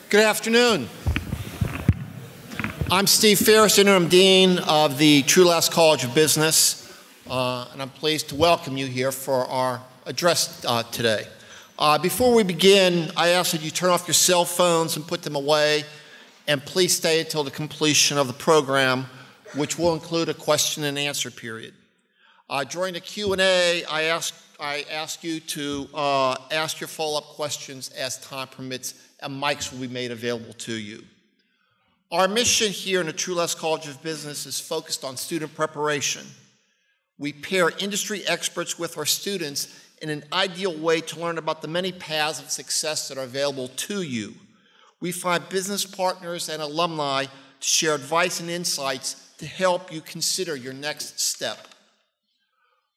Good afternoon. I'm Steve Ferris, Interim Dean of the Trulaske College of Business, and I'm pleased to welcome you here for our address today. Before we begin, I ask that you turn off your cell phones and put them away, and please stay until the completion of the program, which will include a question and answer period. During the Q&A, I ask you to ask your follow-up questions as time permits, and mics will be made available to you. Our mission here in the Trulaske College of Business is focused on student preparation. We pair industry experts with our students in an ideal way to learn about the many paths of success that are available to you. We find business partners and alumni to share advice and insights to help you consider your next step.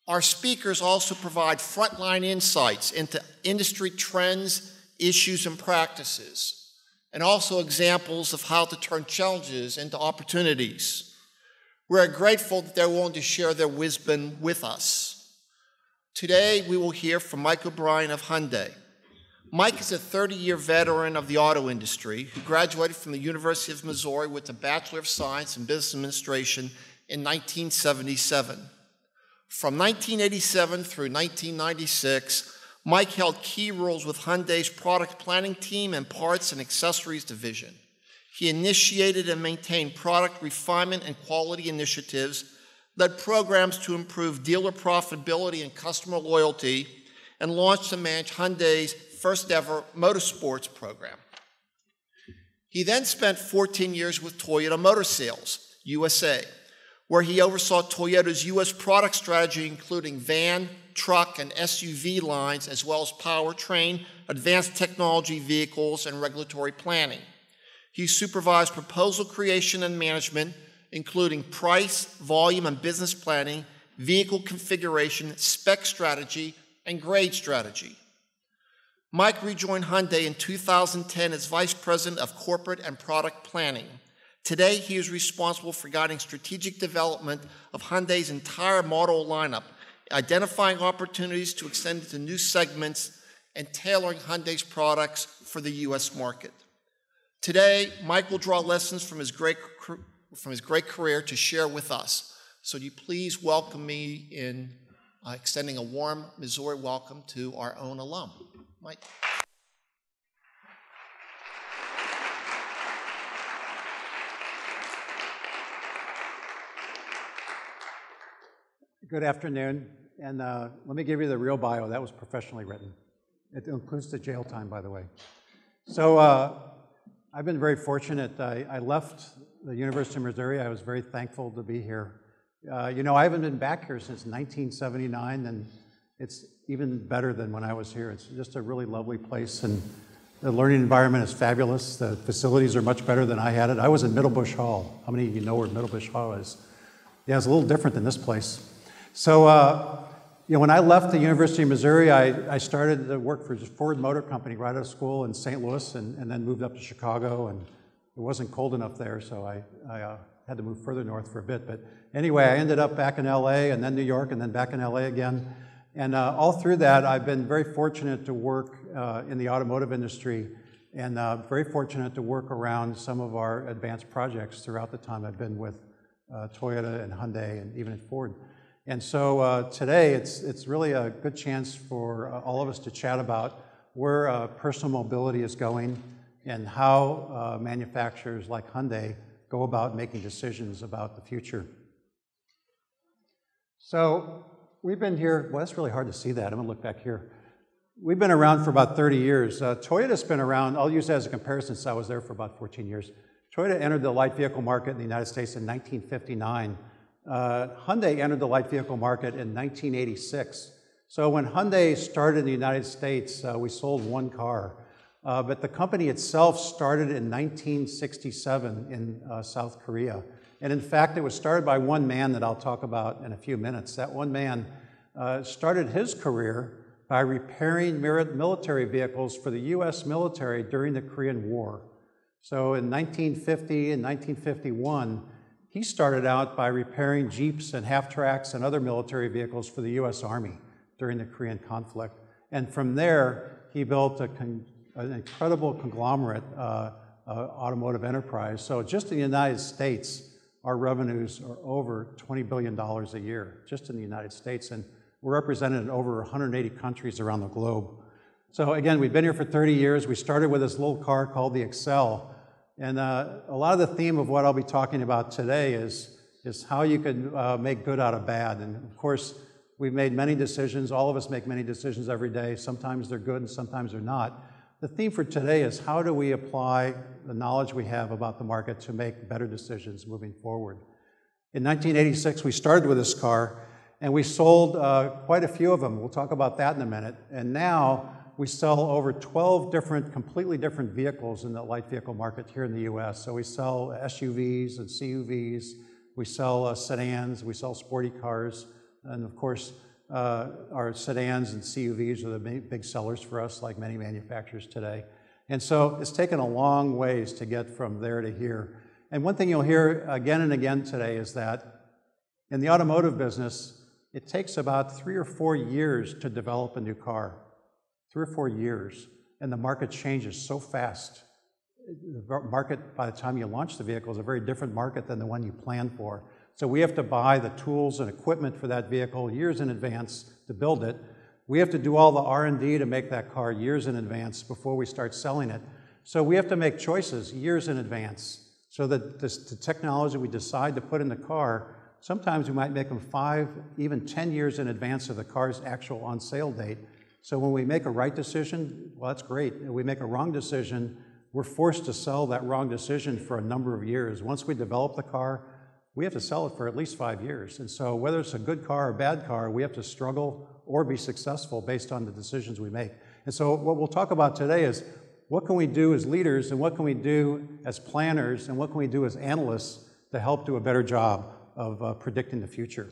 Our speakers also provide frontline insights into industry trends, issues, and practices, and also examples of how to turn challenges into opportunities. We're grateful that they're willing to share their wisdom with us. Today, we will hear from Mike OBrien of Hyundai. Mike is a 30-year veteran of the auto industry who graduated from the University of Missouri with a Bachelor of Science in Business Administration in 1977. From 1987 through 1996, Mike held key roles with Hyundai's product planning team and parts and accessories division. He initiated and maintained product refinement and quality initiatives, led programs to improve dealer profitability and customer loyalty, and launched and managed Hyundai's first ever motorsports program. He then spent 14 years with Toyota Motor Sales, USA, where he oversaw Toyota's U.S. product strategy, including van, truck, and SUV lines, as well as powertrain, advanced technology vehicles, and regulatory planning. He supervised proposal creation and management, including price, volume, and business planning, vehicle configuration, spec strategy, and grade strategy. Mike rejoined Hyundai in 2010 as Vice President of Corporate and Product Planning. Today, he is responsible for guiding strategic development of Hyundai's entire model lineup, identifying opportunities to extend into new segments, and tailoring Hyundai's products for the U.S. market. Today, Mike will draw lessons from his great career to share with us. So do you please welcome me in extending a warm Missouri welcome to our own alum. Mike. Good afternoon, and let me give you the real bio. That was professionally written. It includes the jail time, by the way. So I've been very fortunate. I left the University of Missouri. I was very thankful to be here. You know, I haven't been back here since 1979, and it's even better than when I was here. It's just a really lovely place, and the learning environment is fabulous. The facilities are much better than I had it. I was in Middlebush Hall. How many of you know where Middlebush Hall is? Yeah, it's a little different than this place. So, you know, when I left the University of Missouri, I started to work for Ford Motor Company right out of school in St. Louis, and then moved up to Chicago, and it wasn't cold enough there, so I had to move further north for a bit. But anyway, I ended up back in LA, and then New York, and then back in LA again. And all through that, I've been very fortunate to work in the automotive industry, and very fortunate to work around some of our advanced projects throughout the time I've been with Toyota and Hyundai and even at Ford. And so today, it's really a good chance for all of us to chat about where personal mobility is going and how manufacturers like Hyundai go about making decisions about the future. So we've been here, well, it's really hard to see that. I'm gonna look back here. We've been around for about 30 years. Toyota's been around, I'll use that as a comparison since I was there for about 14 years. Toyota entered the light vehicle market in the United States in 1959. Hyundai entered the light vehicle market in 1986. So when Hyundai started in the United States, we sold one car. But the company itself started in 1967 in South Korea. And in fact, it was started by one man that I'll talk about in a few minutes. That one man started his career by repairing military vehicles for the US military during the Korean War. So in 1950 and 1951, he started out by repairing Jeeps and half-tracks and other military vehicles for the US Army during the Korean conflict. And from there, he built a an incredible conglomerate automotive enterprise. So just in the United States, our revenues are over $20 billion a year, just in the United States, and we're represented in over 180 countries around the globe. So again, we've been here for 30 years. We started with this little car called the Excel, and a lot of the theme of what I'll be talking about today is how you can make good out of bad. And of course, we've made many decisions. All of us make many decisions every day. Sometimes they're good and sometimes they're not. The theme for today is how do we apply the knowledge we have about the market to make better decisions moving forward. In 1986, we started with this car, and we sold quite a few of them. We'll talk about that in a minute. And now we sell over 12 completely different vehicles in the light vehicle market here in the US. So we sell SUVs and CUVs, we sell sedans, we sell sporty cars, and of course, our sedans and CUVs are the big sellers for us, like many manufacturers today. And so it's taken a long ways to get from there to here. And one thing you'll hear again and again today is that in the automotive business, it takes about 3 or 4 years to develop a new car. 3 or 4 years, and the market changes so fast. The market, by the time you launch the vehicle, is a very different market than the one you plan for. So we have to buy the tools and equipment for that vehicle years in advance to build it. We have to do all the R&D to make that car years in advance before we start selling it. So we have to make choices years in advance so that the technology we decide to put in the car, sometimes we might make them 5, even 10 years in advance of the car's actual on-sale date. So when we make a right decision, well, that's great. If we make a wrong decision, we're forced to sell that wrong decision for a number of years. Once we develop the car, we have to sell it for at least 5 years. And so whether it's a good car or a bad car, we have to struggle or be successful based on the decisions we make. And so what we'll talk about today is what can we do as leaders, and what can we do as planners, and what can we do as analysts to help do a better job of predicting the future.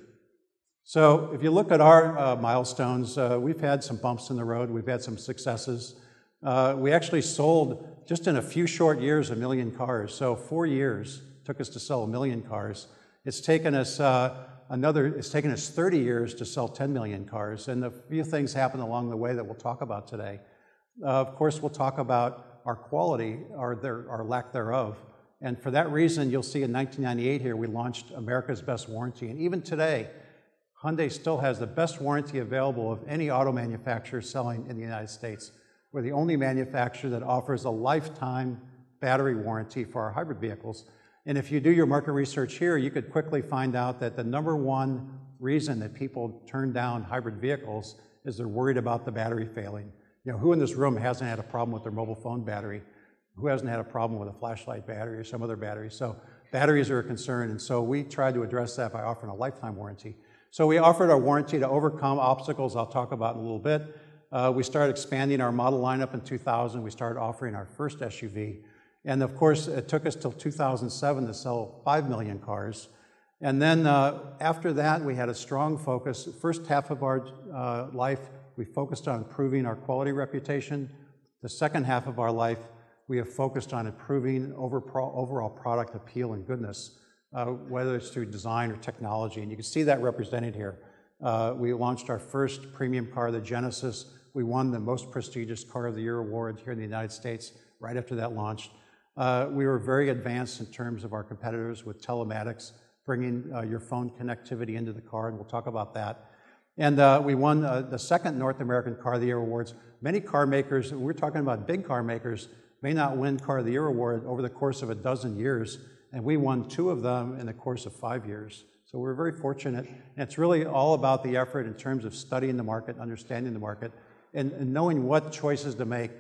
So if you look at our milestones, we've had some bumps in the road, we've had some successes. We actually sold, just in a few short years, 1 million cars. So 4 years took us to sell 1 million cars. It's taken us 30 years to sell 10 million cars, and a few things happened along the way that we'll talk about today. Of course, we'll talk about our quality, or lack thereof, and for that reason, you'll see in 1998 here, we launched America's Best Warranty, and even today, Hyundai still has the best warranty available of any auto manufacturer selling in the United States. We're the only manufacturer that offers a lifetime battery warranty for our hybrid vehicles. And if you do your market research here, you could quickly find out that the #1 reason that people turn down hybrid vehicles is they're worried about the battery failing. You know, who in this room hasn't had a problem with their mobile phone battery? Who hasn't had a problem with a flashlight battery or some other battery? So batteries are a concern, and so we tried to address that by offering a lifetime warranty. So we offered a warranty to overcome obstacles I'll talk about in a little bit. We started expanding our model lineup in 2000. We started offering our first SUV. And of course, it took us till 2007 to sell 5 million cars. And then after that, we had a strong focus. First half of our life, we focused on improving our quality reputation. The second half of our life, we have focused on improving overall product appeal and goodness, whether it's through design or technology. And you can see that represented here. We launched our first premium car, the Genesis. We won the most prestigious Car of the Year award here in the United States right after that launched. We were very advanced in terms of our competitors with telematics, bringing your phone connectivity into the car, and we'll talk about that. And we won the second North American Car of the Year awards. Many car makers, we're talking about big car makers, may not win Car of the Year award over the course of a dozen years, and we won 2 of them in the course of 5 years. So we're very fortunate, and it's really all about the effort in terms of studying the market, understanding the market, and knowing what choices to make.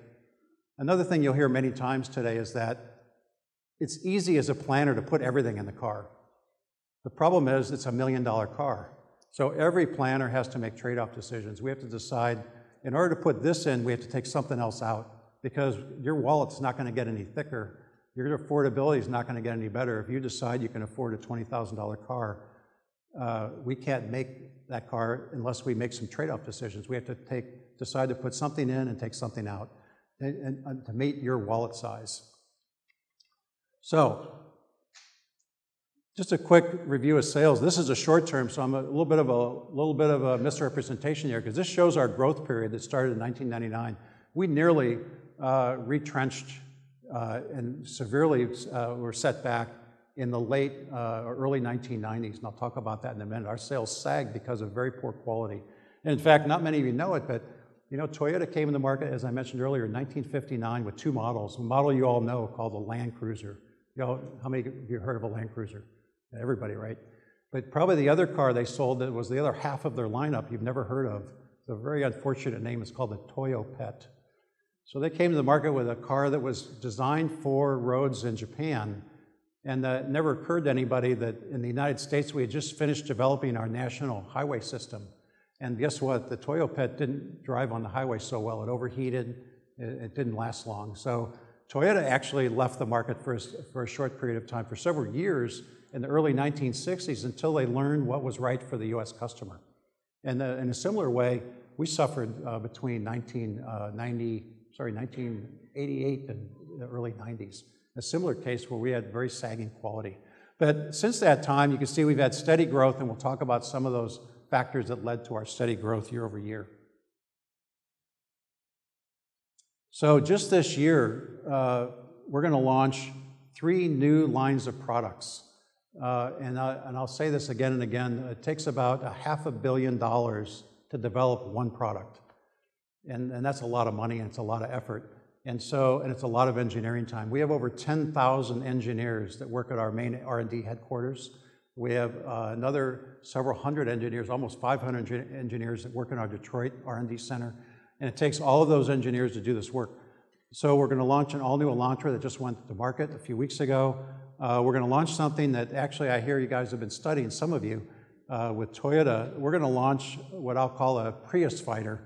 Another thing you'll hear many times today is that it's easy as a planner to put everything in the car. The problem is it's a $1 million car. So every planner has to make trade-off decisions. We have to decide, in order to put this in, we have to take something else out, because your wallet's not going to get any thicker. Your affordability is not going to get any better. If you decide you can afford a $20,000 car, we can't make that car unless we make some trade-off decisions. We have to decide to put something in and take something out and to meet your wallet size. So, just a quick review of sales. This is a short term, so I'm a little bit of a misrepresentation here, because this shows our growth period that started in 1999. We nearly retrenched and severely were set back in the late or early 1990s, and I'll talk about that in a minute. Our sales sagged because of very poor quality. And in fact, not many of you know it, but you know, Toyota came in the market, as I mentioned earlier, in 1959 with two models. A model you all know called the Land Cruiser. You know, how many of you heard of a Land Cruiser? Everybody, right? But probably the other car they sold that was the other half of their lineup you've never heard of. It's a very unfortunate name. It's called the Toyo Pet. So they came to the market with a car that was designed for roads in Japan, and it never occurred to anybody that in the United States we had just finished developing our national highway system. And guess what? The Toyo Pet didn't drive on the highway so well. It overheated. It didn't last long. So Toyota actually left the market for a short period of time, for several years in the early 1960s, until they learned what was right for the U.S. customer. And in a similar way, we suffered between 1988 and the early 90s. A similar case where we had very sagging quality. But since that time, you can see we've had steady growth, and we'll talk about some of those factors that led to our steady growth year over year. So just this year, we're going to launch 3 new lines of products. And I'll say this again and again, it takes about $500 million to develop one product. And that's a lot of money, and it's a lot of effort. And it's a lot of engineering time. We have over 10,000 engineers that work at our main R&D headquarters. We have another several hundred engineers, almost 500 engineers that work in our Detroit R&D center. And it takes all of those engineers to do this work. So we're going to launch an all-new Elantra that just went to market a few weeks ago. We're going to launch something that actually I hear you guys have been studying, some of you, with Toyota. We're going to launch what I'll call a Prius fighter.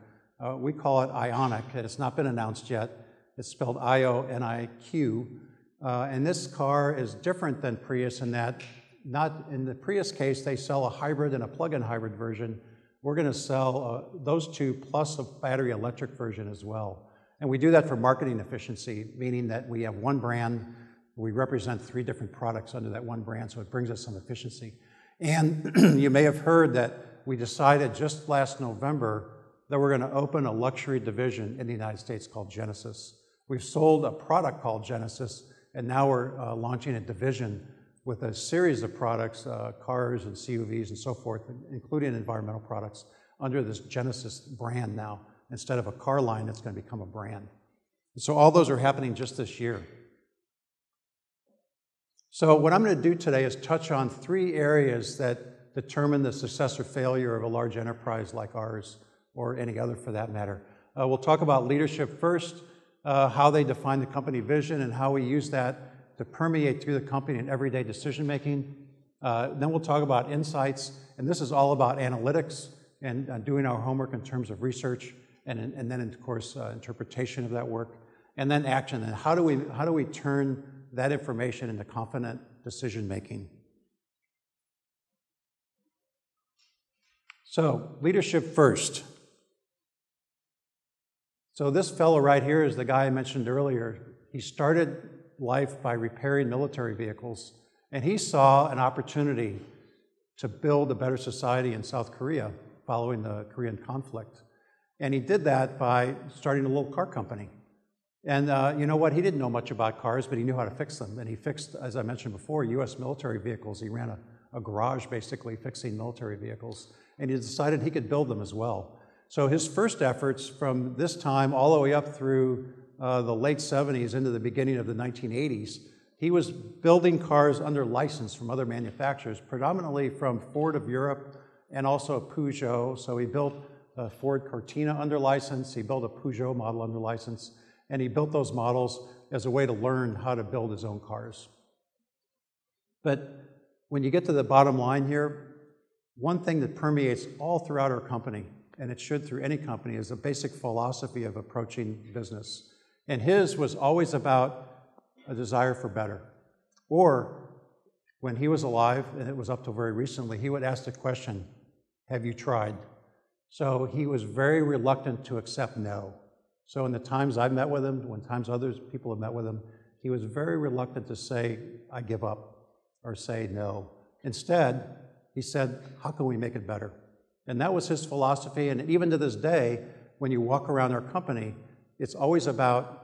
We call it Ioniq, and it's not been announced yet. It's spelled I-O-N-I-Q. And this car is different than Prius in that, not in the Prius case, they sell a hybrid and a plug-in hybrid version. We're going to sell those two plus a battery electric version as well. And we do that for marketing efficiency, meaning that we have one brand, we represent 3 different products under that one brand, so it brings us some efficiency. And you may have heard that we decided just last November that we're going to open a luxury division in the United States called Genesis. We've sold a product called Genesis, and now we're launching a division with a series of products, cars and CUVs and so forth, including environmental products, under this Genesis brand now. Instead of a car line, it's going to become a brand. So all those are happening just this year. So what I'm going to do today is touch on 3 areas that determine the success or failure of a large enterprise like ours, or any other for that matter. We'll talk about leadership first, how they define the company vision and how we use that to permeate through the company in everyday decision making. Then we'll talk about insights, and this is all about analytics and doing our homework in terms of research, and then of course interpretation of that work, and then action. And how do we turn that information into confident decision making? So leadership first. So this fellow right here is the guy I mentioned earlier. He started life by repairing military vehicles, and he saw an opportunity to build a better society in South Korea following the Korean conflict. And he did that by starting a little car company. And you know what? He didn't know much about cars, but he knew how to fix them. And he fixed, as I mentioned before, U.S. military vehicles. He ran a garage basically fixing military vehicles. And he decided he could build them as well. So his first efforts from this time all the way up through the late 70s into the beginning of the 1980s, he was building cars under license from other manufacturers, predominantly from Ford of Europe and also Peugeot. So he built a Ford Cortina under license, he built a Peugeot model under license, and he built those models as a way to learn how to build his own cars. But when you get to the bottom line here, one thing that permeates all throughout our company, and it should through any company, is a basic philosophy of approaching business. And his was always about a desire for better. Or when he was alive, and it was up till very recently, he would ask the question, have you tried? So he was very reluctant to accept no. So in the times I've met with him, when times others people have met with him, he was very reluctant to say, I give up, or say no. Instead, he said, how can we make it better? And that was his philosophy, and even to this day, when you walk around our company, it's always about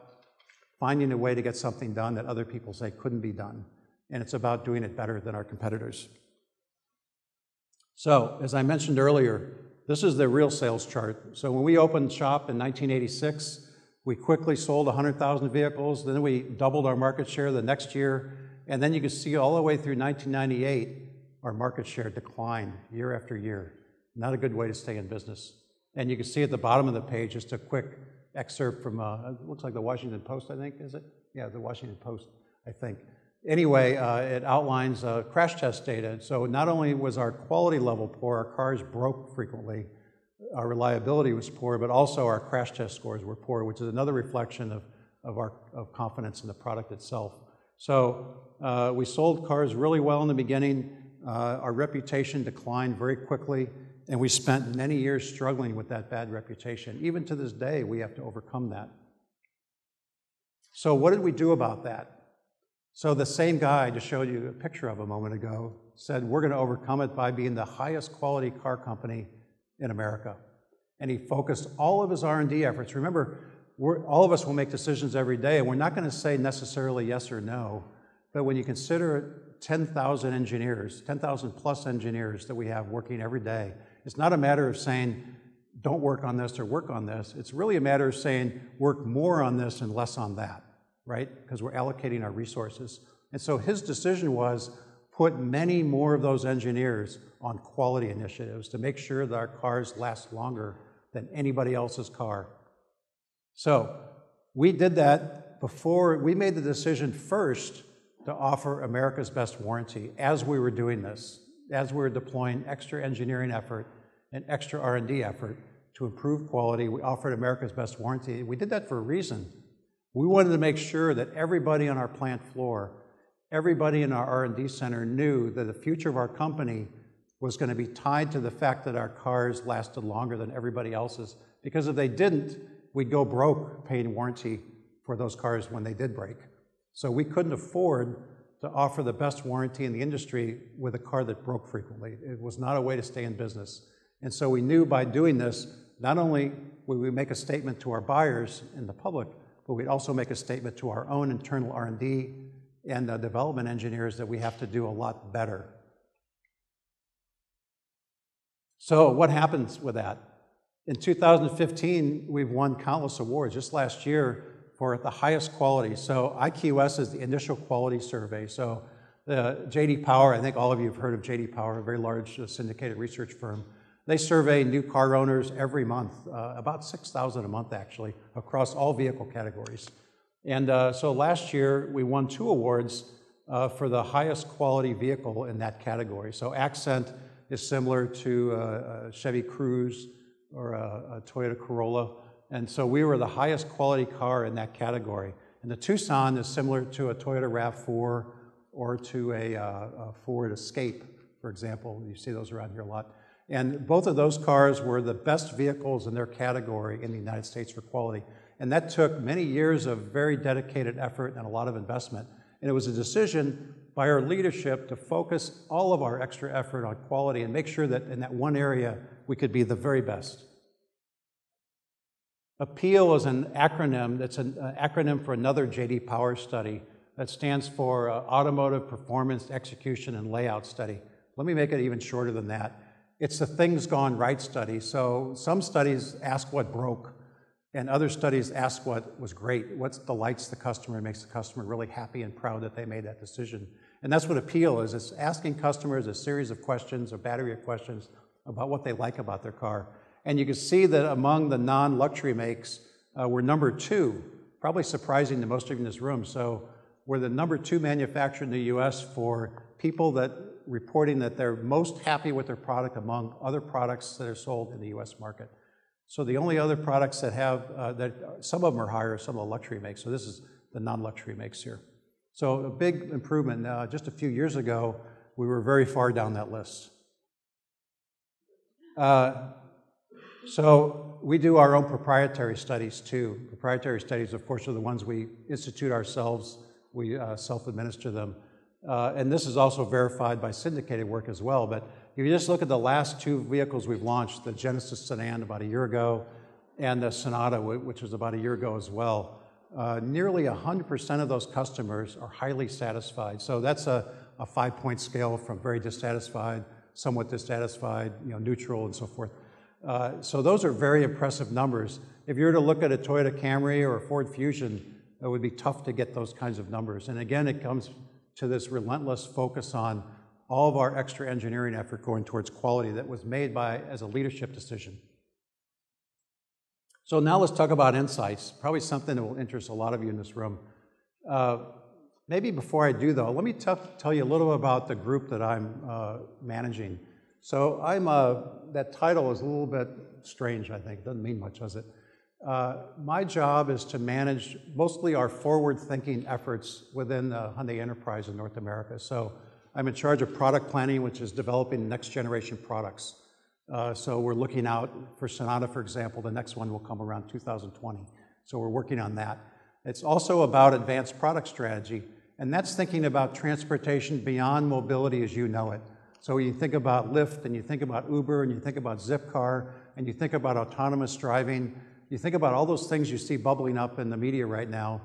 finding a way to get something done that other people say couldn't be done. And it's about doing it better than our competitors. So, as I mentioned earlier, this is the real sales chart. So when we opened shop in 1986, we quickly sold 100,000 vehicles, then we doubled our market share the next year, and then you can see all the way through 1998, our market share declined year after year. Not a good way to stay in business. And you can see at the bottom of the page, just a quick excerpt from, it looks like the Washington Post, I think, is it? Yeah, the Washington Post, I think. Anyway, it outlines crash test data. So not only was our quality level poor, our cars broke frequently, our reliability was poor, but also our crash test scores were poor, which is another reflection of our confidence in the product itself. So we sold cars really well in the beginning. Our reputation declined very quickly, and we spent many years struggling with that bad reputation. Even to this day, we have to overcome that. So what did we do about that? So the same guy I just showed you a picture of a moment ago said, we're going to overcome it by being the highest quality car company in America. And he focused all of his R&D efforts. Remember, all of us will make decisions every day, and we're not going to say necessarily yes or no, but when you consider 10,000 engineers, 10,000 plus engineers that we have working every day, it's not a matter of saying, don't work on this or work on this. It's really a matter of saying, work more on this and less on that, right? Because we're allocating our resources. And so his decision was, put many more of those engineers on quality initiatives to make sure that our cars last longer than anybody else's car. So we did that before. We made the decision first to offer America's best warranty as we were doing this, as we were deploying extra engineering effort and extra R&D effort to improve quality. We offered America's best warranty. We did that for a reason. We wanted to make sure that everybody on our plant floor, everybody in our R&D center knew that the future of our company was going to be tied to the fact that our cars lasted longer than everybody else's. Because if they didn't, we'd go broke paying warranty for those cars when they did break. So we couldn't afford to offer the best warranty in the industry with a car that broke frequently. It was not a way to stay in business. And so we knew by doing this, not only would we make a statement to our buyers and the public, but we'd also make a statement to our own internal R&D and development engineers that we have to do a lot better. So what happens with that? In 2015, we've won countless awards. Just last year, for the highest quality. So IQS is the initial quality survey. So J.D. Power, I think all of you have heard of J.D. Power, a very large syndicated research firm. They survey new car owners every month, about 6,000 a month actually, across all vehicle categories. And so last year, we won 2 awards for the highest quality vehicle in that category. So Accent is similar to a Chevy Cruze or a Toyota Corolla. And so we were the highest quality car in that category. And the Tucson is similar to a Toyota RAV4 or to a Ford Escape, for example. You see those around here a lot. And both of those cars were the best vehicles in their category in the United States for quality. And that took many years of very dedicated effort and a lot of investment. And it was a decision by our leadership to focus all of our extra effort on quality and make sure that in that one area we could be the very best. APPEAL is an acronym. That's an acronym for another J.D. Power study that stands for Automotive Performance, Execution, and Layout Study. Let me make it even shorter than that. It's the Things Gone Right study. So some studies ask what broke, and other studies ask what was great, what delights the customer and makes the customer really happy and proud that they made that decision. And that's what APPEAL is. It's asking customers a series of questions, a battery of questions about what they like about their car. And you can see that among the non-luxury makes, we're number 2, probably surprising to most of you in this room. So we're the number 2 manufacturer in the US for people that reporting that they're most happy with their product among other products that are sold in the US market. So the only other products that have, some of them are higher, some of the luxury makes. So this is the non-luxury makes here. So a big improvement. Just a few years ago, we were very far down that list. So we do our own proprietary studies too. Proprietary studies, of course, are the ones we institute ourselves. We self-administer them. And this is also verified by syndicated work as well. But if you just look at the last 2 vehicles we've launched, the Genesis sedan about a year ago, and the Sonata, which was about a year ago as well, nearly 100% of those customers are highly satisfied. So that's a 5-point scale from very dissatisfied, somewhat dissatisfied, neutral, and so forth. So those are very impressive numbers. If you were to look at a Toyota Camry or a Ford Fusion, it would be tough to get those kinds of numbers. And again, it comes to this relentless focus on all of our extra engineering effort going towards quality that was made as a leadership decision. So now let's talk about insights, probably something that will interest a lot of you in this room. Maybe before I do though, let me tell you a little about the group that I'm managing. So that title is a little bit strange, I think. It doesn't mean much, does it? My job is to manage mostly our forward-thinking efforts within the Hyundai enterprise in North America. So I'm in charge of product planning, which is developing next-generation products. So we're looking out for Sonata, for example. The next one will come around 2020. So we're working on that. It's also about advanced product strategy, and that's thinking about transportation beyond mobility as you know it. So you think about Lyft, and you think about Uber, and you think about Zipcar, and you think about autonomous driving. You think about all those things you see bubbling up in the media right now.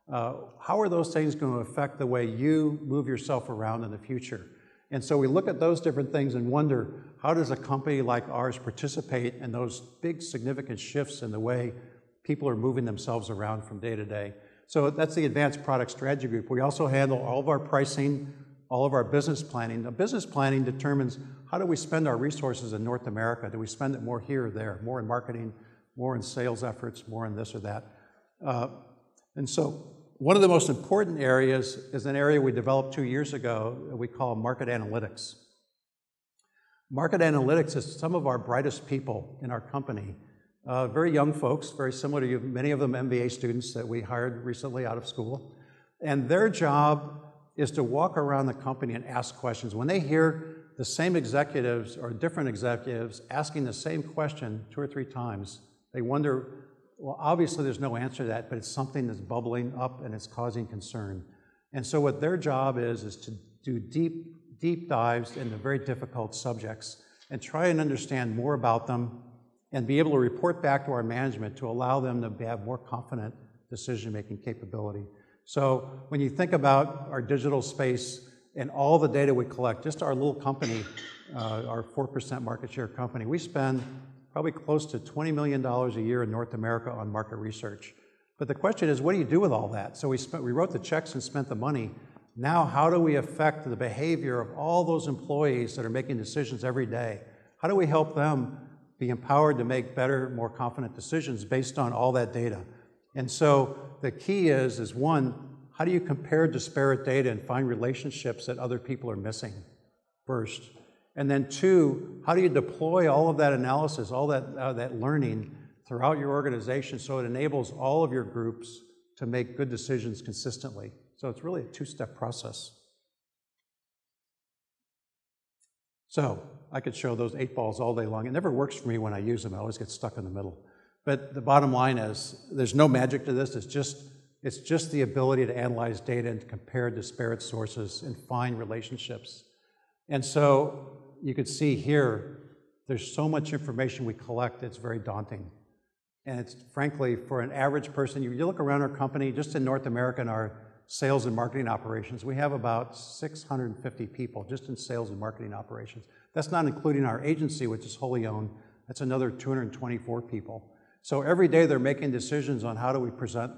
How are those things going to affect the way you move yourself around in the future? And so we look at those different things and wonder, how does a company like ours participate in those big significant shifts in the way people are moving themselves around from day to day? So that's the Advanced Product Strategy Group. We also handle all of our pricing, all of our business planning. Now, business planning determines how do we spend our resources in North America? Do we spend it more here or there, more in marketing, more in sales efforts, more in this or that? And so one of the most important areas is an area we developed 2 years ago that we call market analytics. Market analytics is some of our brightest people in our company. Very young folks, very similar to you, many of them MBA students that we hired recently out of school. And their job is to walk around the company and ask questions. When they hear the same executives or different executives asking the same question 2 or 3 times, they wonder, well, obviously there's no answer to that, but it's something that's bubbling up and it's causing concern. And so what their job is to do deep dives into very difficult subjects and try and understand more about them and be able to report back to our management to allow them to have more confident decision-making capability. So when you think about our digital space and all the data we collect, just our little company, our 4% market share company, we spend probably close to $20 million a year in North America on market research. But the question is, what do you do with all that? So we wrote the checks and spent the money. Now, how do we affect the behavior of all those employees that are making decisions every day? How do we help them be empowered to make better, more confident decisions based on all that data? And so the key is one, how do you compare disparate data and find relationships that other people are missing first? And then 2, how do you deploy all of that analysis, all that learning throughout your organization so it enables all of your groups to make good decisions consistently? So it's really a 2-step process. So I could show those 8 balls all day long. It never works for me when I use them. I always get stuck in the middle. But the bottom line is there's no magic to this. It's just the ability to analyze data and to compare disparate sources and find relationships. And so you could see here, there's so much information we collect, it's very daunting. And it's frankly, for an average person, you look around our company, just in North America in our sales and marketing operations, we have about 650 people just in sales and marketing operations. That's not including our agency, which is wholly owned. That's another 224 people. So every day they're making decisions on how we present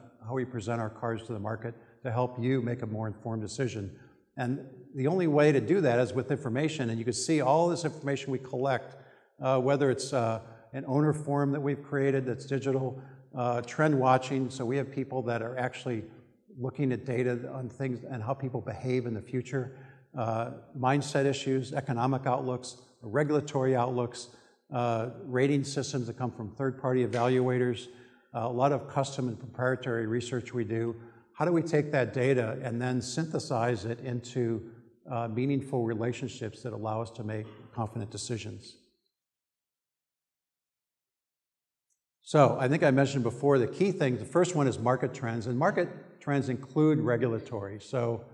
our cars to the market to help you make a more informed decision. And the only way to do that is with information, and you can see all this information we collect, whether it's an owner forum that we've created that's digital, trend watching, so we have people that are actually looking at data on things and how people behave in the future, mindset issues, economic outlooks, regulatory outlooks, rating systems that come from third-party evaluators, a lot of custom and proprietary research we do. How do we take that data and then synthesize it into meaningful relationships that allow us to make confident decisions? So I think I mentioned before the key things. The first one is market trends, and market trends include regulatory. So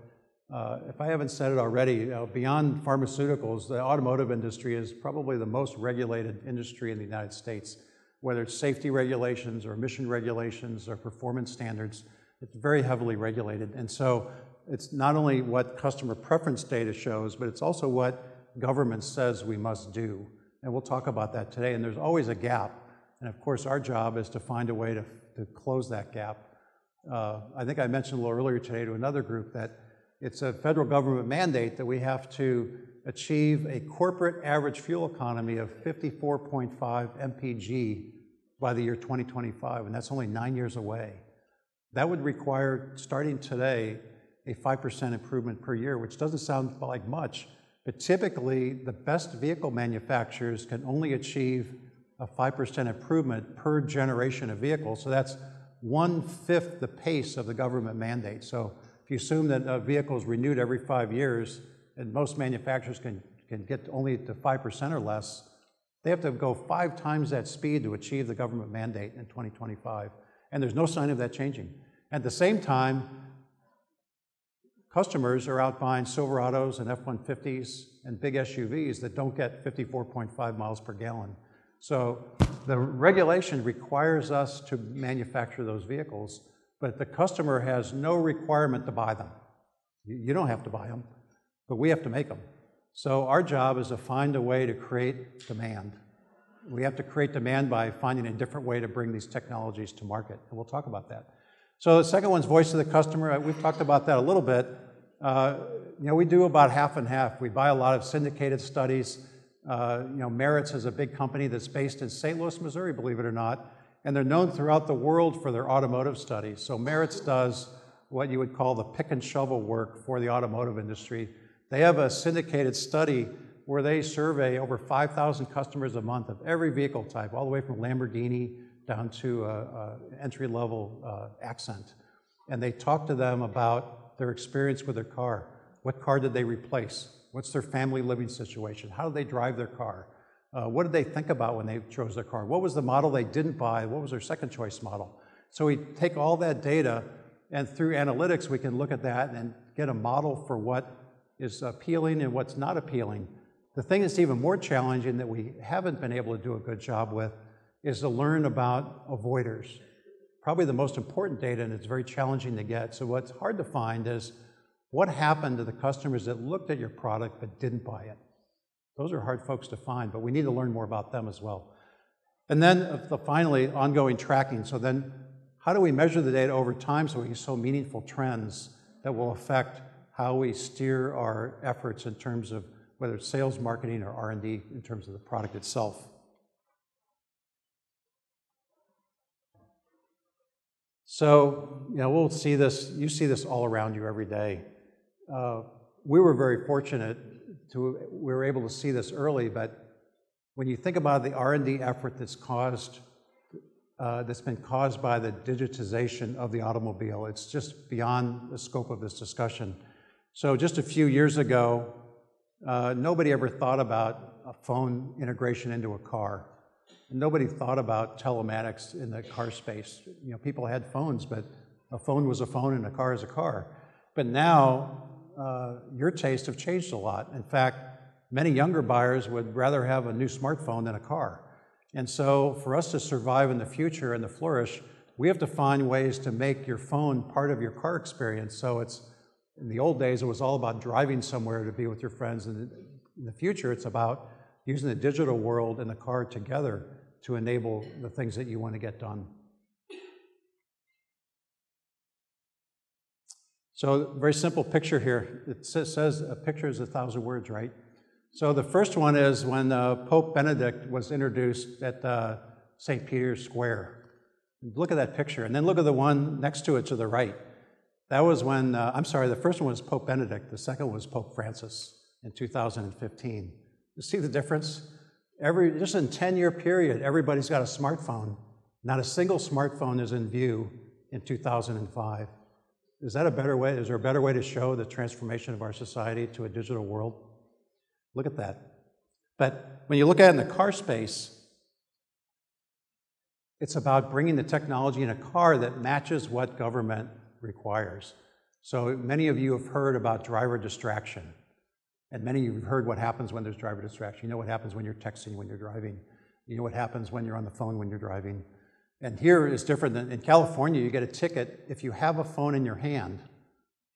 if I haven't said it already, beyond pharmaceuticals, the automotive industry is probably the most regulated industry in the United States, whether it's safety regulations or emission regulations or performance standards. It's very heavily regulated. And so it's not only what customer preference data shows, but it's also what government says we must do. And we'll talk about that today. And there's always a gap. And of course, our job is to find a way to close that gap. I think I mentioned a little earlier today to another group that it's a federal government mandate that we have to achieve a corporate average fuel economy of 54.5 mpg by the year 2025, and that's only 9 years away. That would require, starting today, a 5% improvement per year, which doesn't sound like much, but typically the best vehicle manufacturers can only achieve a 5% improvement per generation of vehicles, so that's 1/5 the pace of the government mandate. So if you assume that a vehicle is renewed every 5 years, and most manufacturers can get only to 5% or less, they have to go 5 times that speed to achieve the government mandate in 2025. And there's no sign of that changing. At the same time, customers are out buying Silverados and F-150s and big SUVs that don't get 54.5 miles per gallon. So the regulation requires us to manufacture those vehicles, but the customer has no requirement to buy them. You don't have to buy them, but we have to make them. So our job is to find a way to create demand. We have to create demand by finding a different way to bring these technologies to market, and we'll talk about that. So the second one's voice of the customer. We've talked about that a little bit. We do about half and half. We buy a lot of syndicated studies. Meritz is a big company that's based in St. Louis, Missouri, believe it or not, and they're known throughout the world for their automotive studies. So Meritz does what you would call the pick and shovel work for the automotive industry. They have a syndicated study where they survey over 5,000 customers a month of every vehicle type, all the way from Lamborghini down to entry-level Accent. And they talk to them about their experience with their car. What car did they replace? What's their family living situation? How do they drive their car? What did they think about when they chose their car? What was the model they didn't buy? What was their second choice model? So we take all that data, and through analytics, we can look at that and get a model for what is appealing and what's not appealing. The thing that's even more challenging that we haven't been able to do a good job with is to learn about avoiders. Probably the most important data, and it's very challenging to get. So what's hard to find is what happened to the customers that looked at your product but didn't buy it. Those are hard folks to find, but we need to learn more about them as well. And then finally, ongoing tracking. So then how do we measure the data over time so we can show meaningful trends that will affect how we steer our efforts in terms of whether it's sales, marketing, or R&D in terms of the product itself. So, we'll see this, you see this all around you every day. We were very fortunate we were able to see this early, but when you think about the R&D effort that's been caused by the digitization of the automobile, it's just beyond the scope of this discussion. So just a few years ago, nobody ever thought about a phone integration into a car. Nobody thought about telematics in the car space. People had phones, but a phone was a phone and a car is a car. But now, your tastes have changed a lot. In fact, many younger buyers would rather have a new smartphone than a car. And so for us to survive in the future and to flourish, we have to find ways to make your phone part of your car experience. So in the old days, it was all about driving somewhere to be with your friends. And in the future, it's about using the digital world and the car together to enable the things that you want to get done. So very simple picture here. It says a picture is 1,000 words, right? So the first one is when Pope Benedict was introduced at St. Peter's Square. Look at that picture, and then look at the one next to it to the right. That was when, the first one was Pope Benedict, the second was Pope Francis in 2015. You see the difference? Just in a 10-year period, everybody's got a smartphone. Not a single smartphone is in view in 2005. Is that a better way? Is there a better way to show the transformation of our society to a digital world? Look at that. But when you look at it in the car space, it's about bringing the technology in a car that matches what government requires. So many of you have heard about driver distraction. And many of you have heard what happens when there's driver distraction. You know what happens when you're texting when you're driving. You know what happens when you're on the phone when you're driving. And here is different than in California. You get a ticket if you have a phone in your hand,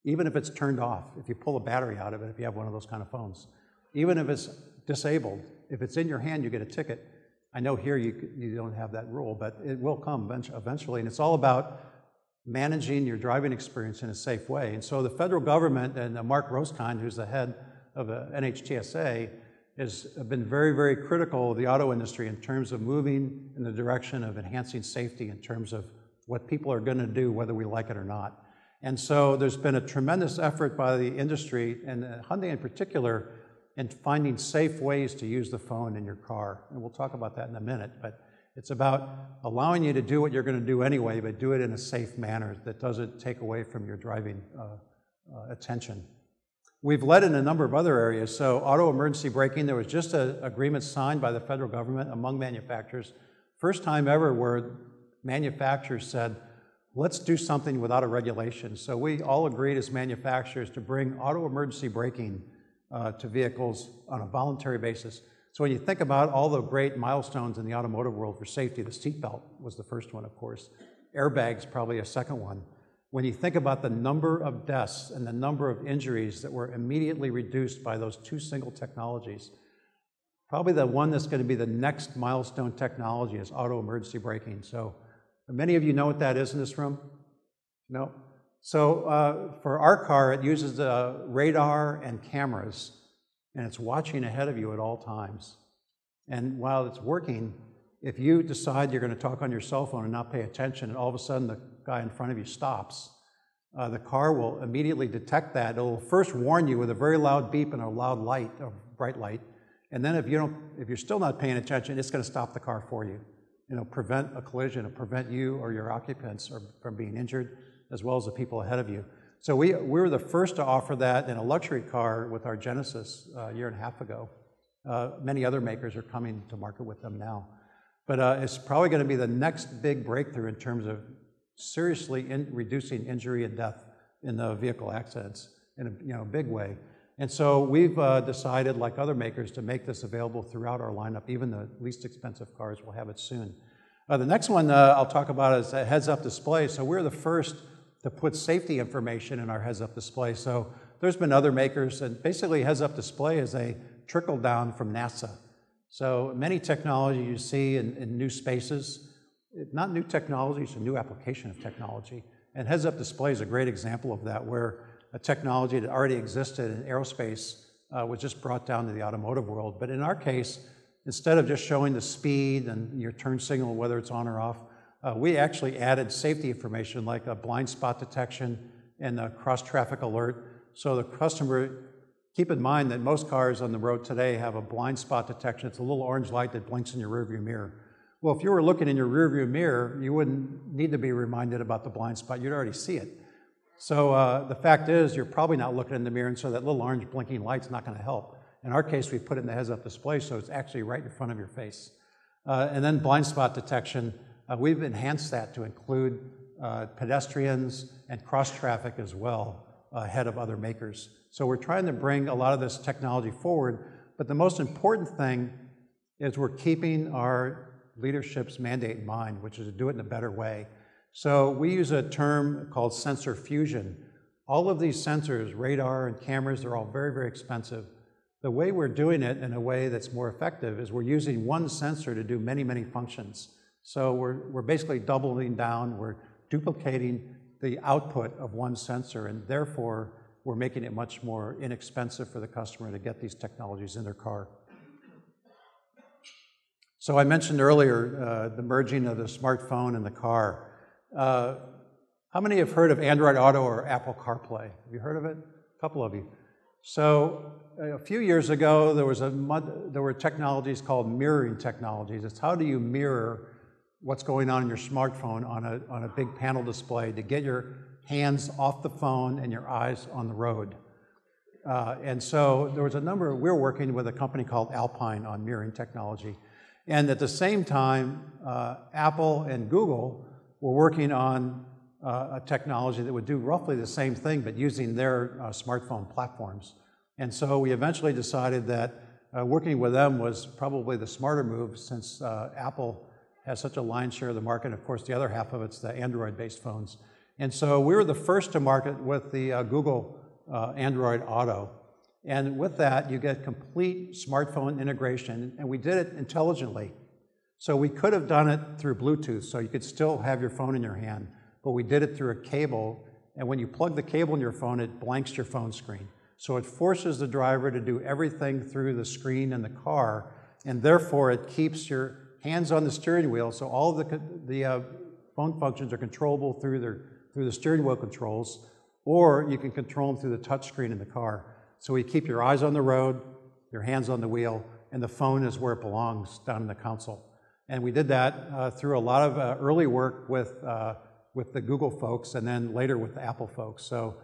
even if it's turned off, if you pull a battery out of it, if you have one of those kind of phones. Even if it's disabled, if it's in your hand, you get a ticket. I know here you don't have that rule, but it will come eventually. And it's all about managing your driving experience in a safe way. And so the federal government and Mark Roskine, who's the head of the NHTSA, has been very, very critical of the auto industry in terms of moving in the direction of enhancing safety in terms of what people are going to do, whether we like it or not. And so there's been a tremendous effort by the industry, and Hyundai in particular, in finding safe ways to use the phone in your car. And we'll talk about that in a minute, but it's about allowing you to do what you're going to do anyway, but do it in a safe manner that doesn't take away from your driving attention. We've led in a number of other areas. So auto emergency braking, there was just an agreement signed by the federal government among manufacturers. First time ever where manufacturers said, let's do something without a regulation. So we all agreed as manufacturers to bring auto emergency braking to vehicles on a voluntary basis. So when you think about all the great milestones in the automotive world for safety, the seatbelt was the first one, of course. Airbags, probably a second one. When you think about the number of deaths and the number of injuries that were immediately reduced by those two single technologies, probably the one that's going to be the next milestone technology is auto emergency braking. So many of you know what that is in this room? No? So for our car, it uses radar and cameras, and it's watching ahead of you at all times. And while it's working, if you decide you're going to talk on your cell phone and not pay attention, and all of a sudden the guy in front of you stops, the car will immediately detect that. It'll first warn you with a very loud beep and a loud light, a bright light, and then if you're still not paying attention, it's going to stop the car for you. It'll prevent a collision, it'll prevent you or your occupants from being injured, as well as the people ahead of you. So we were the first to offer that in a luxury car with our Genesis a year and a half ago. Many other makers are coming to market with them now. But it's probably going to be the next big breakthrough in terms of seriously reducing injury and death in the vehicle accidents in a big way. And so we've decided, like other makers, to make this available throughout our lineup. Even the least expensive cars will have it soon. The next one I'll talk about is a heads-up display. So we're the first to put safety information in our heads-up display. So there's been other makers, and basically heads-up display is a trickle-down from NASA. So many technology you see in new spaces, not new technology, it's a new application of technology. And heads-up display is a great example of that, where a technology that already existed in aerospace was just brought down to the automotive world. But in our case, instead of just showing the speed and your turn signal, whether it's on or off, we actually added safety information like a blind spot detection and a cross-traffic alert. So the customer, keep in mind that most cars on the road today have a blind spot detection. It's a little orange light that blinks in your rearview mirror. Well, if you were looking in your rearview mirror, you wouldn't need to be reminded about the blind spot. You'd already see it. So the fact is, you're probably not looking in the mirror, and so that little orange blinking light's not going to help. In our case, we put it in the heads-up display, so it's actually right in front of your face. And then blind spot detection, we've enhanced that to include pedestrians and cross-traffic as well, ahead of other makers. So we're trying to bring a lot of this technology forward, but the most important thing is we're keeping our leadership's mandate in mind, which is to do it in a better way. So we use a term called sensor fusion. All of these sensors, radar and cameras, they're all very, very expensive. The way we're doing it in a way that's more effective is we're using one sensor to do many, many functions. So we're basically doubling down, we're duplicating the output of one sensor, and therefore we're making it much more inexpensive for the customer to get these technologies in their car. So I mentioned earlier the merging of the smartphone and the car. How many have heard of Android Auto or Apple CarPlay? Have you heard of it? A couple of you. So a few years ago, there were technologies called mirroring technologies. It's how do you mirror what's going on in your smartphone on a big panel display to get your hands off the phone and your eyes on the road. And so there was a number, we were working with a company called Alpine on mirroring technology. And at the same time, Apple and Google were working on a technology that would do roughly the same thing, but using their smartphone platforms. And so we eventually decided that working with them was probably the smarter move, since Apple has such a lion's share of the market. Of course, the other half of it's the Android-based phones. And so we were the first to market with the Google Android Auto. And with that, you get complete smartphone integration, and we did it intelligently. So we could have done it through Bluetooth, so you could still have your phone in your hand, but we did it through a cable, and when you plug the cable in your phone, it blanks your phone screen. So it forces the driver to do everything through the screen in the car, and therefore it keeps your hands on the steering wheel, so all of the phone functions are controllable through the steering wheel controls, or you can control them through the touch screen in the car. So you keep your eyes on the road, your hands on the wheel, and the phone is where it belongs, down in the console. And we did that through a lot of early work with the Google folks, and then later with the Apple folks. So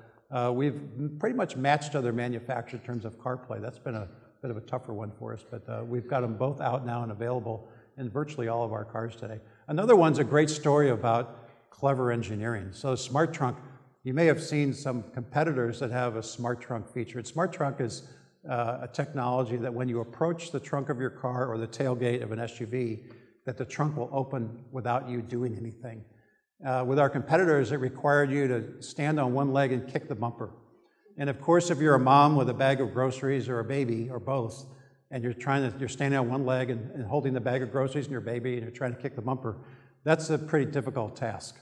we've pretty much matched other manufacturers in terms of CarPlay. That's been a bit of a tougher one for us, but we've got them both out now and available in virtually all of our cars today. Another one's a great story about clever engineering. So Smart Trunk, you may have seen some competitors that have a Smart Trunk feature. Smart Trunk is a technology that when you approach the trunk of your car or the tailgate of an SUV, that the trunk will open without you doing anything. With our competitors, it required you to stand on one leg and kick the bumper. And of course, if you're a mom with a bag of groceries or a baby or both, and you're standing on one leg and holding the bag of groceries and your baby, and you're trying to kick the bumper, that's a pretty difficult task.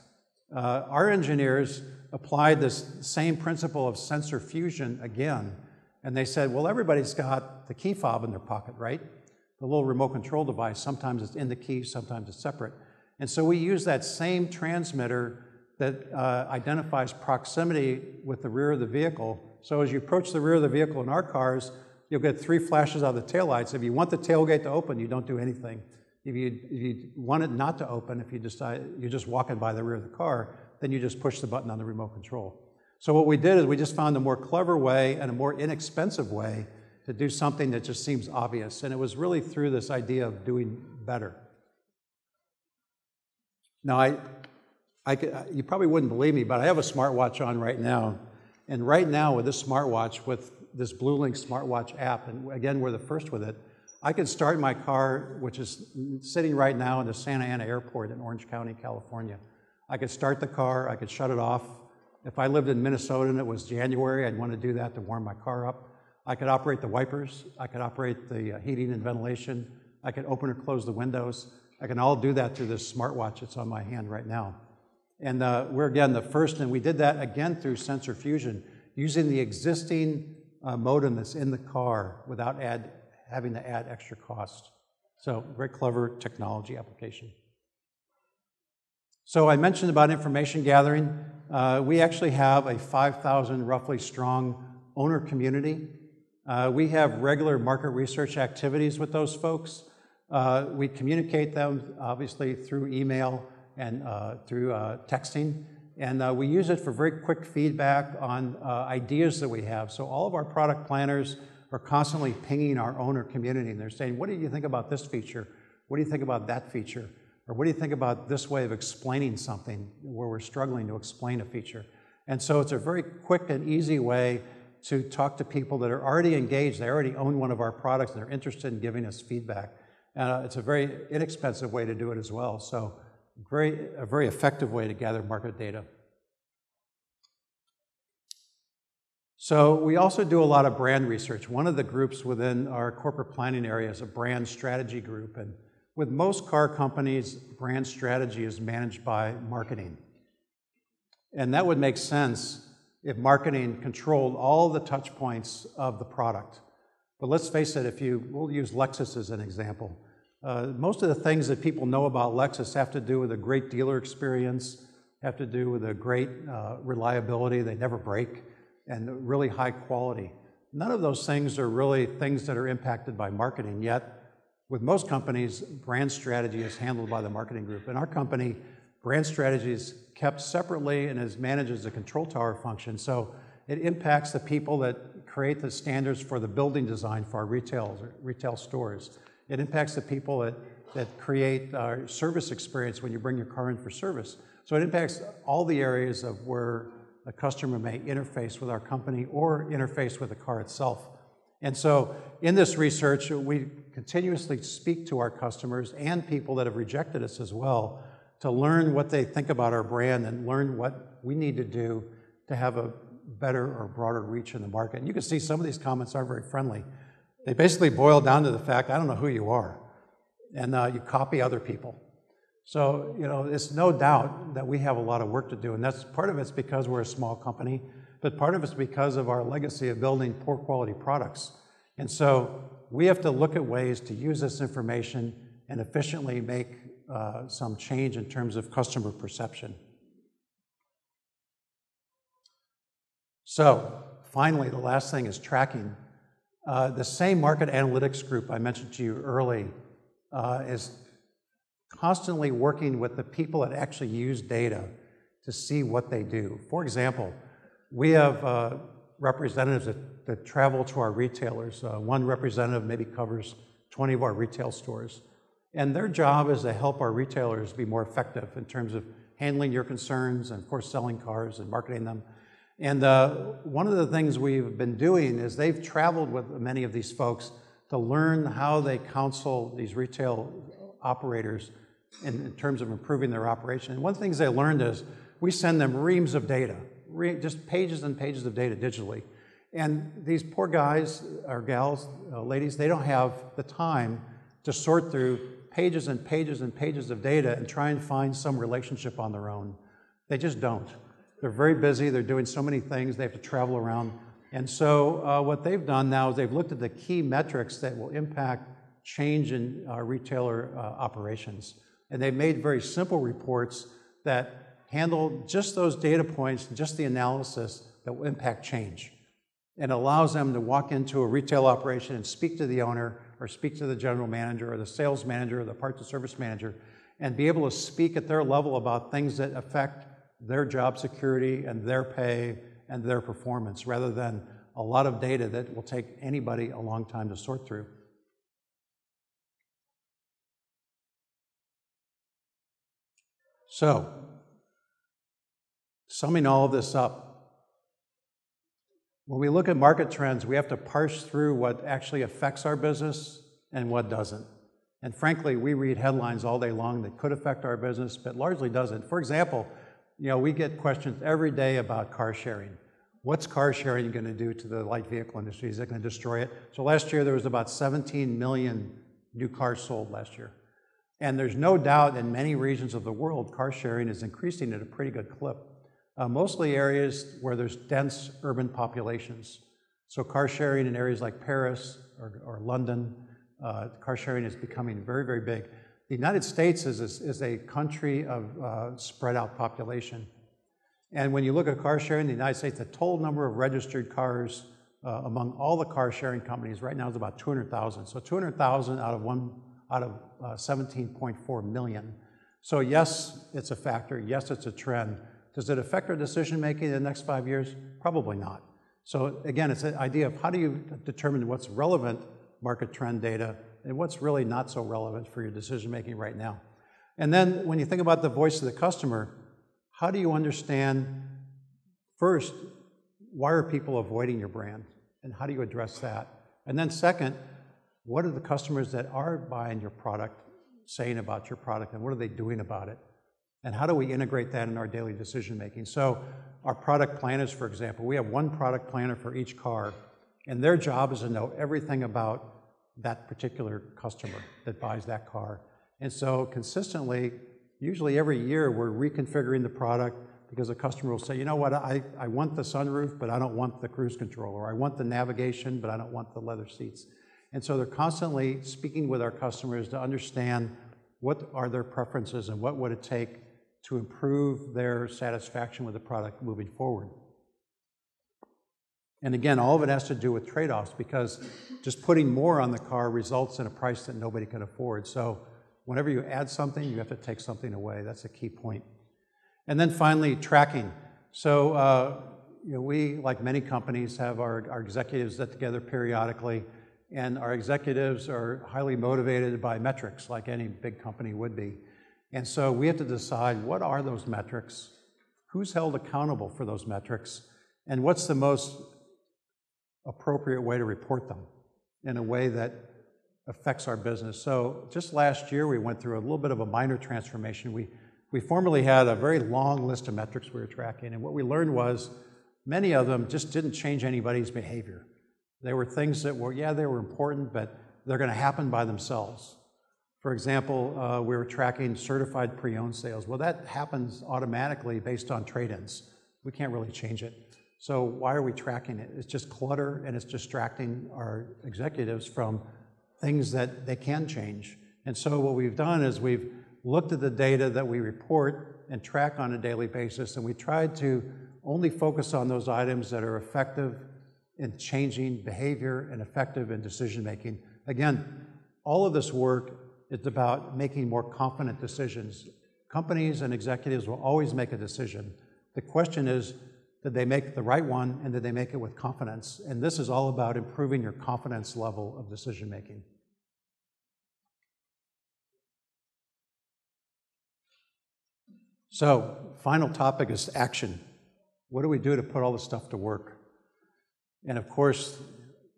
Our engineers applied this same principle of sensor fusion again, and they said, well, everybody's got the key fob in their pocket, right? The little remote control device, sometimes it's in the key, sometimes it's separate. And so we use that same transmitter that identifies proximity with the rear of the vehicle. So as you approach the rear of the vehicle in our cars, you'll get 3 flashes out of the taillights. If you want the tailgate to open, you don't do anything. If you want it not to open, if you decide you're just walking by the rear of the car, then you just push the button on the remote control. So what we did is we just found a more clever way and a more inexpensive way to do something that just seems obvious. And it was really through this idea of doing better. Now, you probably wouldn't believe me, but I have a smartwatch on right now. And right now with this smartwatch, with this BlueLink smartwatch app, and again, we're the first with it, I can start my car, which is sitting right now in the Santa Ana Airport in Orange County, California. I could start the car, I could shut it off. If I lived in Minnesota and it was January, I'd want to do that to warm my car up. I could operate the wipers, I could operate the heating and ventilation, I could open or close the windows. I can all do that through this smartwatch that's on my hand right now. And we're again the first, and we did that again through sensor fusion, using the existing modem that's in the car without having to add extra cost. So very clever technology application. So I mentioned about information gathering. We actually have a 5,000 roughly strong owner community. We have regular market research activities with those folks. We communicate them obviously through email and through texting. And we use it for very quick feedback on ideas that we have. So all of our product planners are constantly pinging our owner community, and they're saying, what do you think about this feature? What do you think about that feature? Or what do you think about this way of explaining something where we're struggling to explain a feature? And so it's a very quick and easy way to talk to people that are already engaged. They already own one of our products and they're interested in giving us feedback. It's a very inexpensive way to do it as well. So a very effective way to gather market data. So we also do a lot of brand research. One of the groups within our corporate planning area is a brand strategy group. And with most car companies, brand strategy is managed by marketing. And that would make sense if marketing controlled all the touch points of the product. But let's face it, we'll use Lexus as an example. Most of the things that people know about Lexus have to do with a great dealer experience, have to do with a great reliability, they never break, and really high quality. None of those things are really things that are impacted by marketing, yet with most companies, brand strategy is handled by the marketing group. In our company, brand strategy is kept separately and is managed as a control tower function. So it impacts the people that create the standards for the building design for our retail stores. It impacts the people that create our service experience when you bring your car in for service. So it impacts all the areas of where a customer may interface with our company or interface with the car itself. And so in this research, we continuously speak to our customers and people that have rejected us as well to learn what they think about our brand and learn what we need to do to have a better or broader reach in the market. And you can see some of these comments aren't very friendly. They basically boil down to the fact, I don't know who you are, and you copy other people. So, you know, it's no doubt that we have a lot of work to do, and that's part of it's because we're a small company, but part of it's because of our legacy of building poor quality products. And so we have to look at ways to use this information and efficiently make some change in terms of customer perception. So finally, the last thing is tracking. The same market analytics group I mentioned to you early is constantly working with the people that actually use data to see what they do. For example, we have representatives that travel to our retailers. One representative maybe covers 20 of our retail stores. And their job is to help our retailers be more effective in terms of handling your concerns and, of course, selling cars and marketing them. And one of the things we've been doing is they've traveled with many of these folks to learn how they counsel these retail operators in terms of improving their operation. And one of the things they learned is we send them reams of data, just pages and pages of data digitally. And these poor guys or gals, ladies, they don't have the time to sort through pages and pages and pages of data and try and find some relationship on their own. They just don't. They're very busy, they're doing so many things, they have to travel around. And so what they've done now is they've looked at the key metrics that will impact change in retailer operations. And they've made very simple reports that handle just those data points, just the analysis that will impact change. And allows them to walk into a retail operation and speak to the owner or speak to the general manager or the sales manager or the parts and service manager and be able to speak at their level about things that affect their job security and their pay and their performance rather than a lot of data that will take anybody a long time to sort through. So, summing all of this up, when we look at market trends, we have to parse through what actually affects our business and what doesn't. And frankly, we read headlines all day long that could affect our business, but largely doesn't. For example, you know, we get questions every day about car sharing. What's car sharing going to do to the light vehicle industry? Is it going to destroy it? So last year there was about 17 million new cars sold last year. And there's no doubt in many regions of the world, car sharing is increasing at a pretty good clip. Mostly areas where there's dense urban populations. So car sharing in areas like Paris or London, car sharing is becoming very, very big. The United States is a country of spread out population. And when you look at car sharing in the United States, the total number of registered cars among all the car sharing companies right now is about 200,000. So 200,000 out of 17.4 million. So yes, it's a factor. Yes, it's a trend. Does it affect our decision making in the next 5 years? Probably not. So again, it's an idea of how do you determine what's relevant market trend data and what's really not so relevant for your decision making right now. And then when you think about the voice of the customer, how do you understand, first, why are people avoiding your brand? And how do you address that? And then second, what are the customers that are buying your product saying about your product and what are they doing about it? And how do we integrate that in our daily decision making? So our product planners, for example, we have one product planner for each car, and their job is to know everything about that particular customer that buys that car. And so consistently, usually every year, we're reconfiguring the product because the customer will say, you know what, I want the sunroof, but I don't want the cruise control, or I want the navigation, but I don't want the leather seats. And so they're constantly speaking with our customers to understand what are their preferences and what would it take to improve their satisfaction with the product moving forward. And again, all of it has to do with trade-offs because just putting more on the car results in a price that nobody can afford. So whenever you add something, you have to take something away. That's a key point. And then finally, tracking. So you know, we, like many companies, have our executives get together periodically, and our executives are highly motivated by metrics, like any big company would be. And so we have to decide what are those metrics, who's held accountable for those metrics, and what's the most appropriate way to report them. in a way that affects our business. So just last year, we went through a little bit of a minor transformation. We formerly had a very long list of metrics we were tracking, and what we learned was many of them just didn't change anybody's behavior. They were things that were, yeah, they were important, but they're going to happen by themselves. For example, we were tracking certified pre-owned sales. Well, that happens automatically based on trade-ins. We can't really change it. So why are we tracking it? It's just clutter, and it's distracting our executives from things that they can change. And so what we've done is we've looked at the data that we report and track on a daily basis, and we tried to only focus on those items that are effective in changing behavior and effective in decision-making. Again, all of this work is about making more confident decisions. Companies and executives will always make a decision. The question is, did they make the right one, and did they make it with confidence? And this is all about improving your confidence level of decision-making. So, final topic is action. What do we do to put all this stuff to work? And of course,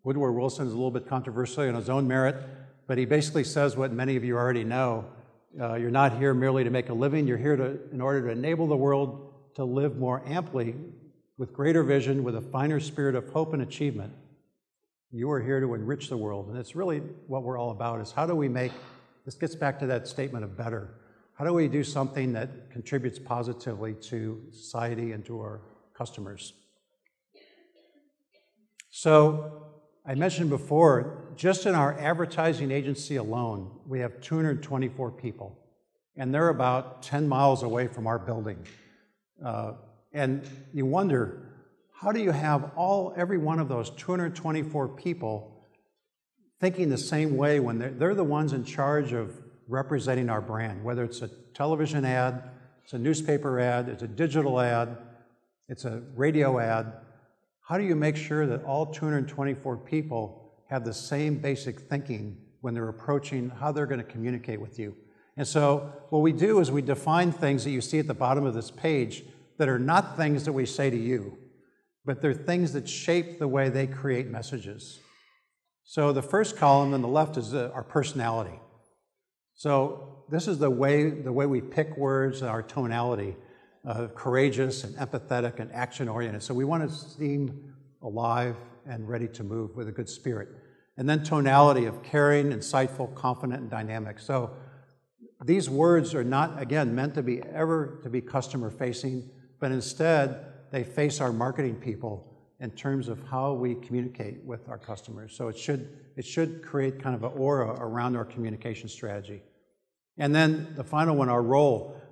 Woodward Wilson is a little bit controversial on his own merit, but he basically says what many of you already know. You're not here merely to make a living. You're here in order to enable the world to live more amply, with greater vision, with a finer spirit of hope and achievement. You are here to enrich the world. And it's really what we're all about, is how do we make, this gets back to that statement of better. How do we do something that contributes positively to society and to our customers? So, I mentioned before, just in our advertising agency alone, we have 224 people, and they're about 10 miles away from our building. And you wonder, how do you have every one of those 224 people thinking the same way when they're the ones in charge of representing our brand, whether it's a television ad, it's a newspaper ad, it's a digital ad, it's a radio ad. How do you make sure that all 224 people have the same basic thinking when they're approaching how they're going to communicate with you? And so what we do is we define things that you see at the bottom of this page that are not things that we say to you, but they're things that shape the way they create messages. So the first column on the left is our personality. So this is the way we pick words, our tonality. Courageous and empathetic and action-oriented. So we want to seem alive and ready to move with a good spirit. And then tonality of caring, insightful, confident, and dynamic. So these words are not, again, meant to be customer-facing, but instead they face our marketing people in terms of how we communicate with our customers. So it should create kind of an aura around our communication strategy. And then the final one, our role.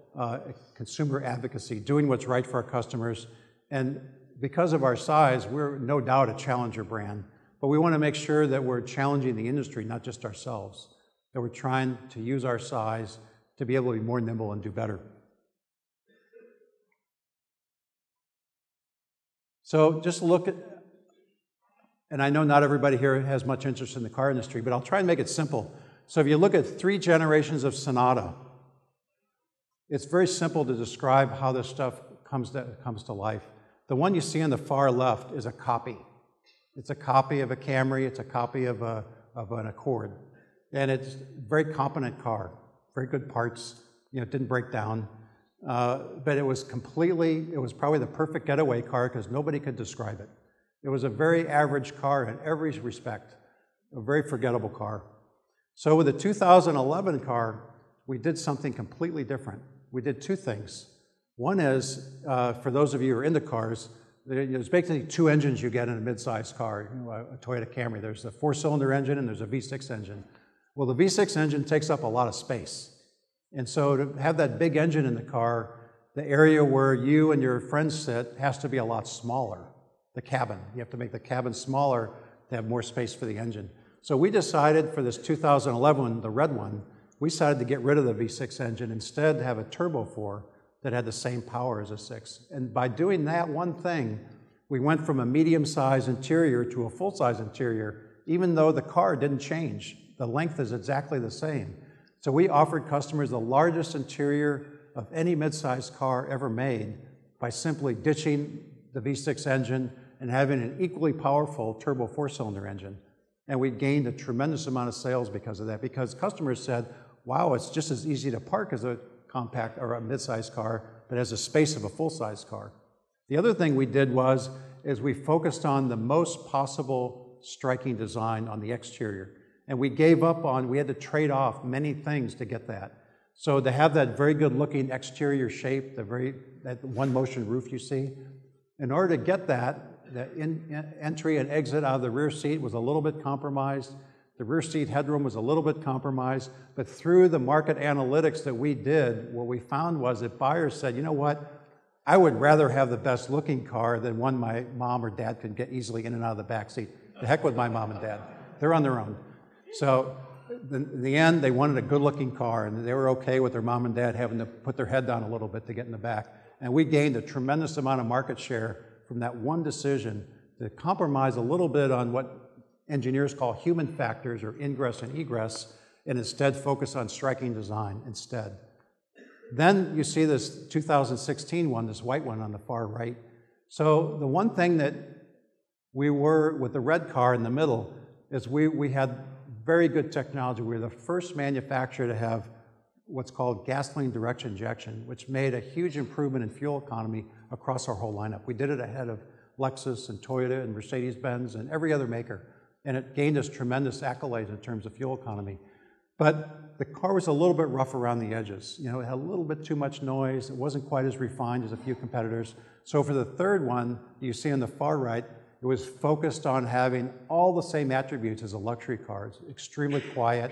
Consumer advocacy, doing what's right for our customers. And because of our size, we're no doubt a challenger brand, but we want to make sure that we're challenging the industry, not just ourselves, that we're trying to use our size to be able to be more nimble and do better. So just look at, and I know not everybody here has much interest in the car industry, but I'll try and make it simple. So if you look at 3 generations of Sonata, it's very simple to describe how this stuff comes to life. The one you see on the far left is a copy. It's a copy of a Camry, it's a copy of an Accord. And it's a very competent car, very good parts, it didn't break down. But it was probably the perfect getaway car because nobody could describe it. It was a very average car in every respect, a very forgettable car. So with the 2011 car, we did something completely different. We did 2 things. One is, for those of you who are into cars, there's basically 2 engines you get in a mid-sized car, a Toyota Camry. There's a 4-cylinder engine and there's a V6 engine. Well, the V6 engine takes up a lot of space. And so to have that big engine in the car, the area where you and your friends sit has to be a lot smaller, the cabin. You have to make the cabin smaller to have more space for the engine. So we decided for this 2011, the red one, we decided to get rid of the V6 engine, instead have a turbo 4 that had the same power as a 6. And by doing that one thing, we went from a medium-size interior to a full-size interior, even though the car didn't change. The length is exactly the same. So we offered customers the largest interior of any mid-sized car ever made by simply ditching the V6 engine and having an equally powerful turbo 4-cylinder engine. And we gained a tremendous amount of sales because of that, because customers said, wow, it's just as easy to park as a compact or a mid-size car, but has the space of a full-size car. The other thing we did is we focused on the most possible striking design on the exterior. And we had to trade off many things to get that. So to have that very good looking exterior shape, that one motion roof you see, in order to get that, the entry and exit out of the rear seat was a little bit compromised. The rear seat headroom was a little bit compromised, but through the market analytics that we did, what we found was that buyers said, you know what, I would rather have the best looking car than one my mom or dad could get easily in and out of the back seat. The heck with my mom and dad. They're on their own. So in the end, they wanted a good looking car, and they were okay with their mom and dad having to put their head down a little bit to get in the back. And we gained a tremendous amount of market share from that one decision to compromise a little bit on what engineers call human factors or ingress and egress, and instead focus on striking design instead. Then you see this 2016 one, this white one on the far right. So the one thing that we were with the red car in the middle is we had very good technology. We were the first manufacturer to have what's called gasoline direct injection, which made a huge improvement in fuel economy across our whole lineup. We did it ahead of Lexus and Toyota and Mercedes-Benz and every other maker. And it gained us tremendous accolades in terms of fuel economy. But the car was a little bit rough around the edges. You know, it had a little bit too much noise. It wasn't quite as refined as a few competitors. So for the third one, you see on the far right, it was focused on having all the same attributes as a luxury car. It's extremely quiet,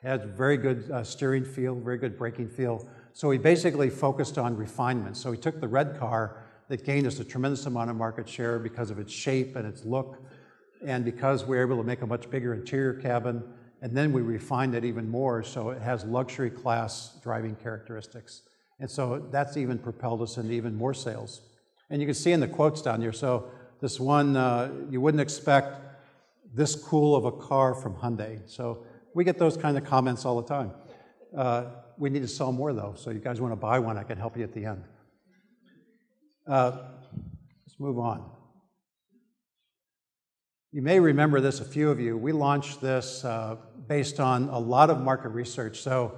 it has very good steering feel, very good braking feel. So we basically focused on refinement. So we took the red car that gained us a tremendous amount of market share because of its shape and its look, and because we were able to make a much bigger interior cabin, and then we refined it even more so it has luxury class driving characteristics. And so that's even propelled us into even more sales. And you can see in the quotes down here, so this one, you wouldn't expect this cool of a car from Hyundai. So we get those kind of comments all the time. We need to sell more though, so you guys want to buy one, I can help you at the end. Let's move on. You may remember this, a few of you. We launched this based on a lot of market research. So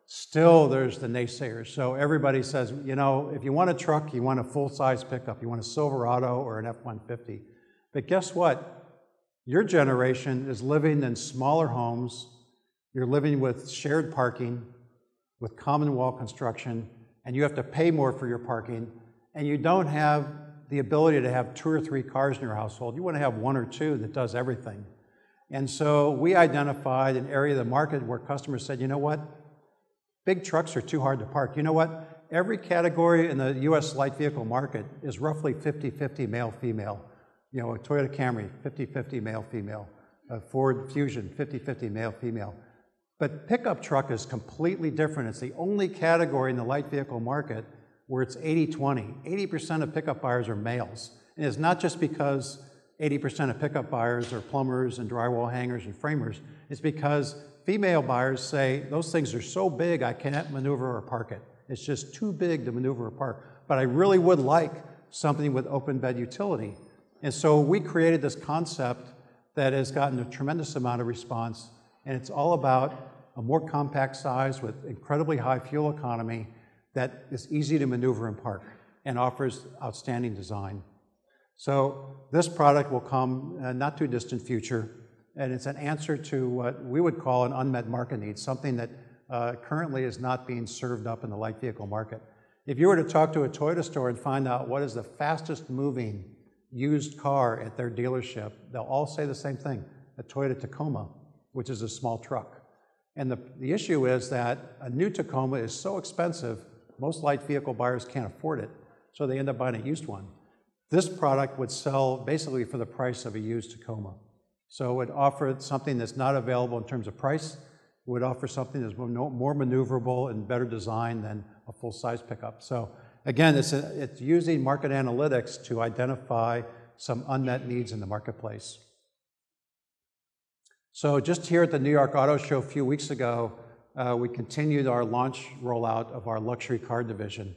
still there's the naysayers. So everybody says, you know, if you want a truck, you want a full-size pickup, you want a Silverado or an F-150. But guess what? Your generation is living in smaller homes. You're living with shared parking, with common wall construction, and you have to pay more for your parking, and you don't have the ability to have 2 or 3 cars in your household. You want to have 1 or 2 that does everything. And so we identified an area of the market where customers said, you know what? Big trucks are too hard to park. You know what? Every category in the US light vehicle market is roughly 50-50 male-female. You know, a Toyota Camry, 50-50 male-female. A Ford Fusion, 50-50 male-female. But pickup truck is completely different. It's the only category in the light vehicle market where it's 80-20. 80% of pickup buyers are males. And it's not just because 80% of pickup buyers are plumbers and drywall hangers and framers. It's because female buyers say, those things are so big I can't maneuver or park it. It's just too big to maneuver or park. But I really would like something with open bed utility. And so we created this concept that has gotten a tremendous amount of response. And it's all about a more compact size with incredibly high fuel economy that is easy to maneuver and park and offers outstanding design. So this product will come not too distant future, and it's an answer to what we would call an unmet market need, something that currently is not being served up in the light vehicle market. If you were to talk to a Toyota store and find out what is the fastest moving used car at their dealership, they'll all say the same thing, a Toyota Tacoma, which is a small truck. And the issue is that a new Tacoma is so expensive, most light vehicle buyers can't afford it, so they end up buying a used one. This product would sell basically for the price of a used Tacoma. So it offered something that's not available in terms of price. It would offer something that's more maneuverable and better designed than a full-size pickup. So again, it's using market analytics to identify some unmet needs in the marketplace. So just here at the New York Auto Show a few weeks ago, we continued our launch rollout of our luxury car division.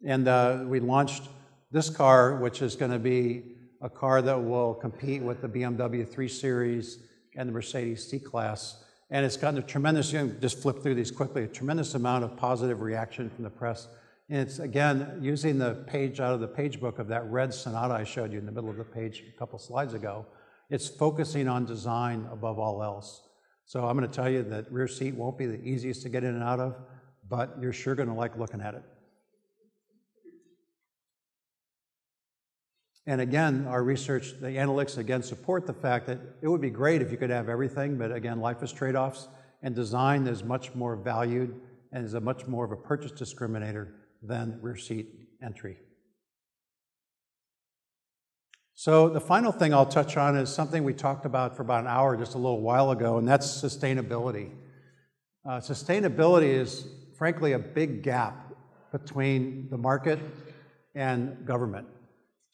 And we launched this car, which is going to be a car that will compete with the BMW 3 Series and the Mercedes C-Class. And it's gotten a tremendous, just flip through these quickly, a tremendous amount of positive reaction from the press. And it's, again, using the page out of the page book of that red Sonata I showed you in the middle of the page a couple slides ago. It's focusing on design above all else. So I'm going to tell you that rear seat won't be the easiest to get in and out of, but you're sure going to like looking at it. And again, our research, the analytics again support the fact that it would be great if you could have everything, but again, life is trade-offs, and design is much more valued and is a much more of a purchase discriminator than rear seat entry. So the final thing I'll touch on is something we talked about for about an hour just a little while ago, and that's sustainability. Sustainability is frankly a big gap between the market and government.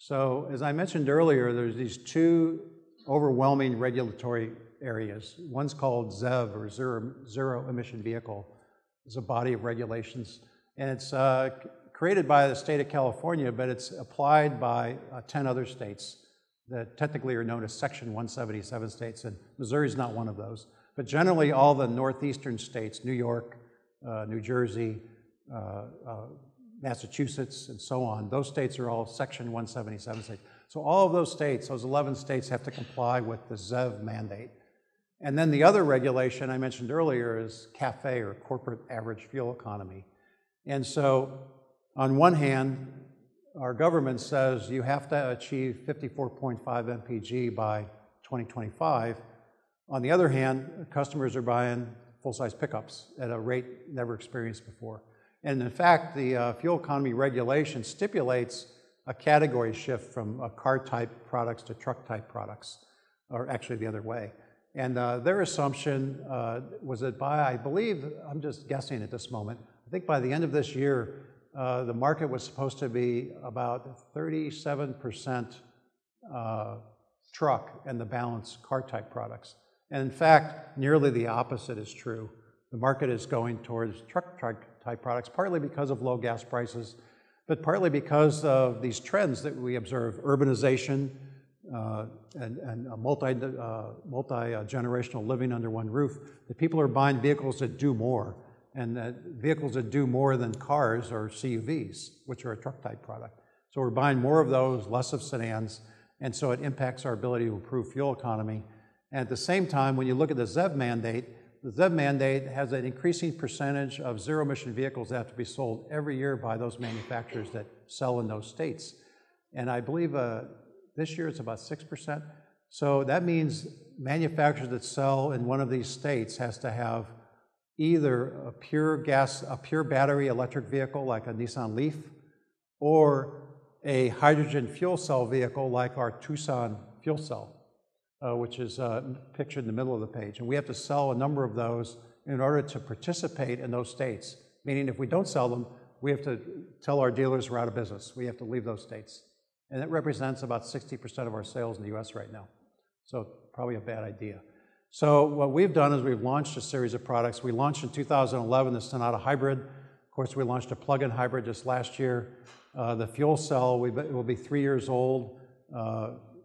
So as I mentioned earlier, there's these two overwhelming regulatory areas. One's called ZEV, or Zero Emission Vehicle. It's a body of regulations, and it's created by the state of California, but it's applied by 10 other states that technically are known as Section 177 states, and Missouri's not one of those. But generally all the northeastern states, New York, New Jersey, Massachusetts, and so on, those states are all Section 177 states. So all of those states, those 11 states, have to comply with the ZEV mandate. And then the other regulation I mentioned earlier is CAFE, or Corporate Average Fuel Economy. And so on one hand, our government says you have to achieve 54.5 mpg by 2025. On the other hand, customers are buying full-size pickups at a rate never experienced before. And in fact, the fuel economy regulation stipulates a category shift from car-type products to truck-type products, or actually the other way. And their assumption was that by, I believe, I'm just guessing at this moment, I think by the end of this year, the market was supposed to be about 37% truck and the balance car-type products. And in fact, nearly the opposite is true. The market is going towards truck-type products, partly because of low gas prices, but partly because of these trends that we observe: urbanization and multi-generational living under one roof. That people are buying vehicles that do more, and vehicles that do more than cars or CUVs, which are a truck-type product. So we're buying more of those, less of sedans, and so it impacts our ability to improve fuel economy. And at the same time, when you look at the ZEV mandate, the ZEV mandate has an increasing percentage of zero-emission vehicles that have to be sold every year by those manufacturers that sell in those states. And I believe this year it's about 6%. So that means manufacturers that sell in one of these states has to have either a pure battery electric vehicle like a Nissan Leaf, or a hydrogen fuel cell vehicle like our Tucson fuel cell, which is pictured in the middle of the page. And we have to sell a number of those in order to participate in those states, meaning if we don't sell them, we have to tell our dealers we're out of business. We have to leave those states. And that represents about 60% of our sales in the US right now. So probably a bad idea. So what we've done is we've launched a series of products. We launched in 2011 the Sonata Hybrid. Of course, we launched a plug-in hybrid just last year. The fuel cell will be 3 years old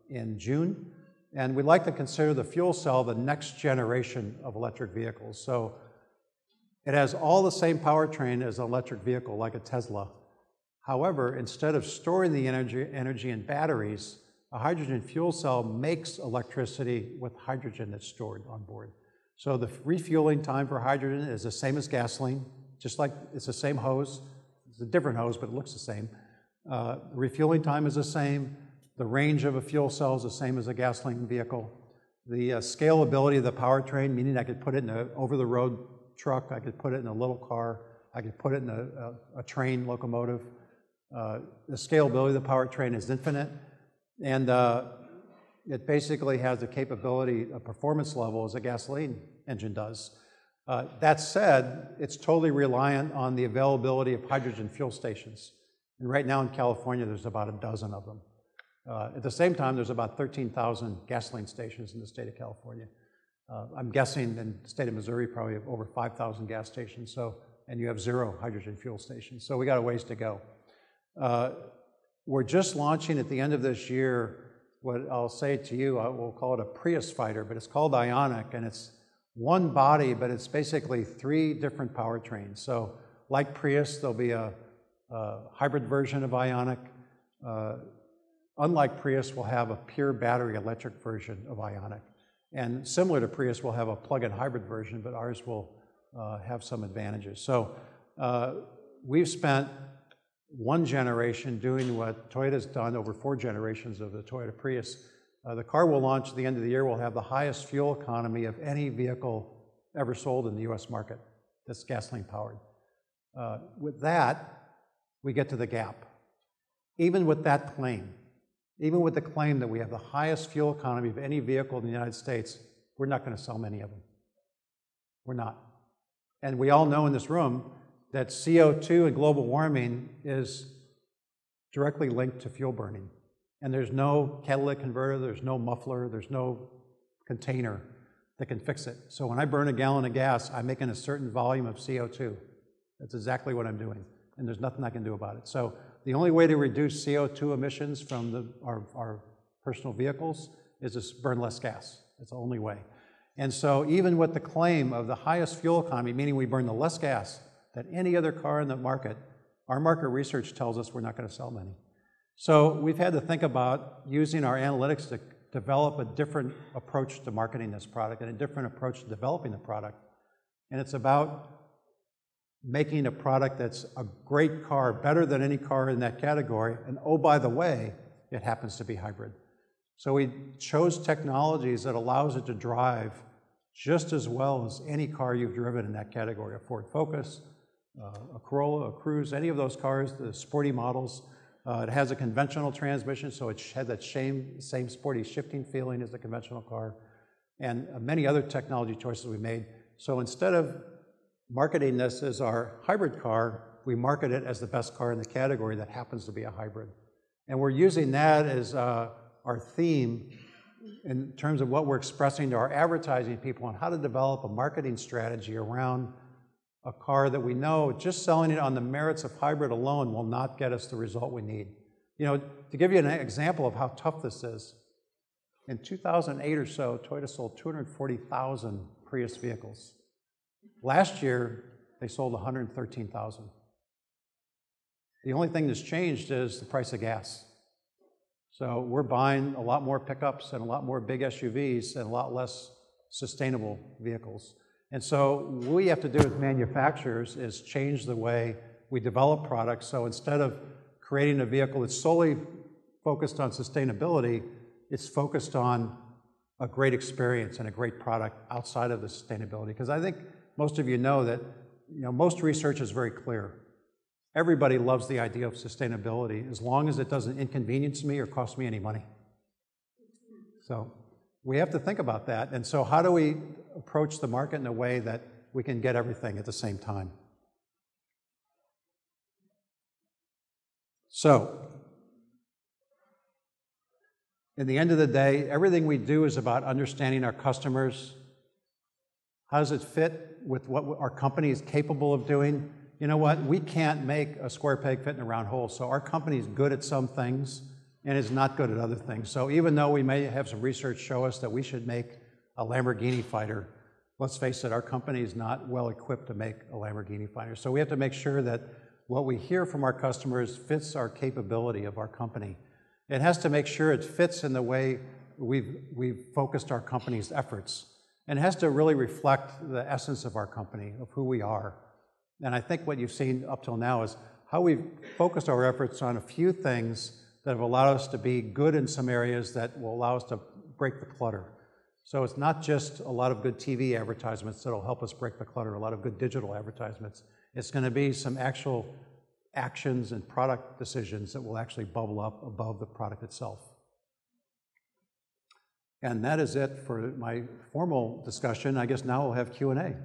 in June. And we like to consider the fuel cell the next generation of electric vehicles. So it has all the same powertrain as an electric vehicle, like a Tesla. However, instead of storing the energy in batteries, a hydrogen fuel cell makes electricity with hydrogen that's stored on board. So the refueling time for hydrogen is the same as gasoline, just like it's the same hose. It's a different hose, but it looks the same. Refueling time is the same. The range of a fuel cell is the same as a gasoline vehicle. The scalability of the powertrain, meaning I could put it in an over-the-road truck, I could put it in a little car, I could put it in a train locomotive. The scalability of the powertrain is infinite, and it basically has the capability, a performance level as a gasoline engine does. That said, it's totally reliant on the availability of hydrogen fuel stations. And right now in California, there's about a dozen of them. At the same time, there's about 13,000 gasoline stations in the state of California. I'm guessing in the state of Missouri, probably over 5,000 gas stations, and you have 0 hydrogen fuel stations. So we got a ways to go. We're just launching at the end of this year what I'll say to you, we'll call it a Prius fighter, but it's called Ioniq, and it's one body, but it's basically 3 different powertrains. So like Prius, there'll be a hybrid version of Ioniq. Unlike Prius, we'll have a pure battery electric version of Ioniq. And similar to Prius, we'll have a plug-in hybrid version, but ours will have some advantages. So we've spent 1 generation doing what Toyota's done over 4 generations of the Toyota Prius. The car will launch at the end of the year, will have the highest fuel economy of any vehicle ever sold in the US market that's gasoline powered. With that, we get to the gap. Even with that claim, even with the claim that we have the highest fuel economy of any vehicle in the United States, we're not going to sell many of them. We're not. And we all know in this room that CO2 and global warming is directly linked to fuel burning. And there's no catalytic converter, there's no muffler, there's no container that can fix it. So when I burn a gallon of gas, I'm making a certain volume of CO2. That's exactly what I'm doing. And there's nothing I can do about it. So the only way to reduce CO2 emissions from our personal vehicles is to burn less gas. That's the only way. And so even with the claim of the highest fuel economy, meaning we burn the less gas than any other car in the market, our market research tells us we're not going to sell many. So we've had to think about using our analytics to develop a different approach to marketing this product and a different approach to developing the product. And it's about making a product that's a great car, better than any car in that category, and oh, by the way, it happens to be hybrid. So we chose technologies that allows it to drive just as well as any car you've driven in that category, a Ford Focus, a Corolla, a Cruze, any of those cars, the sporty models. It has a conventional transmission, so it had that same sporty shifting feeling as the conventional car, and many other technology choices we made. So instead of marketing this as our hybrid car, we market it as the best car in the category that happens to be a hybrid. And we're using that as our theme in terms of what we're expressing to our advertising people on how to develop a marketing strategy around a car that we know just selling it on the merits of hybrid alone will not get us the result we need. You know, to give you an example of how tough this is, in 2008 or so, Toyota sold 240,000 Prius vehicles. Last year, they sold 113,000. The only thing that's changed is the price of gas. So we're buying a lot more pickups and a lot more big SUVs and a lot less sustainable vehicles. And so what we have to do as manufacturers is change the way we develop products. So instead of creating a vehicle that's solely focused on sustainability, it's focused on a great experience and a great product outside of the sustainability. Because I think most of you know that most research is very clear. Everybody loves the idea of sustainability as long as it doesn't inconvenience me or cost me any money. So we have to think about that. And so how do we approach the market in a way that we can get everything at the same time? So in the end of the day, everything we do is about understanding our customers. How does it fit with what our company is capable of doing? You know what? We can't make a square peg fit in a round hole. So our company is good at some things and is not good at other things. So even though we may have some research show us that we should make a Lamborghini fighter, let's face it, our company is not well equipped to make a Lamborghini fighter. So we have to make sure that what we hear from our customers fits our capability of our company. It has to make sure it fits in the way we've focused our company's efforts. And it has to really reflect the essence of our company, of who we are. And I think what you've seen up till now is how we've focused our efforts on a few things that have allowed us to be good in some areas that will allow us to break the clutter. So it's not just a lot of good TV advertisements that'll help us break the clutter, a lot of good digital advertisements. It's going to be some actual actions and product decisions that will actually bubble up above the product itself. And that is it for my formal discussion. I guess now we'll have Q&A.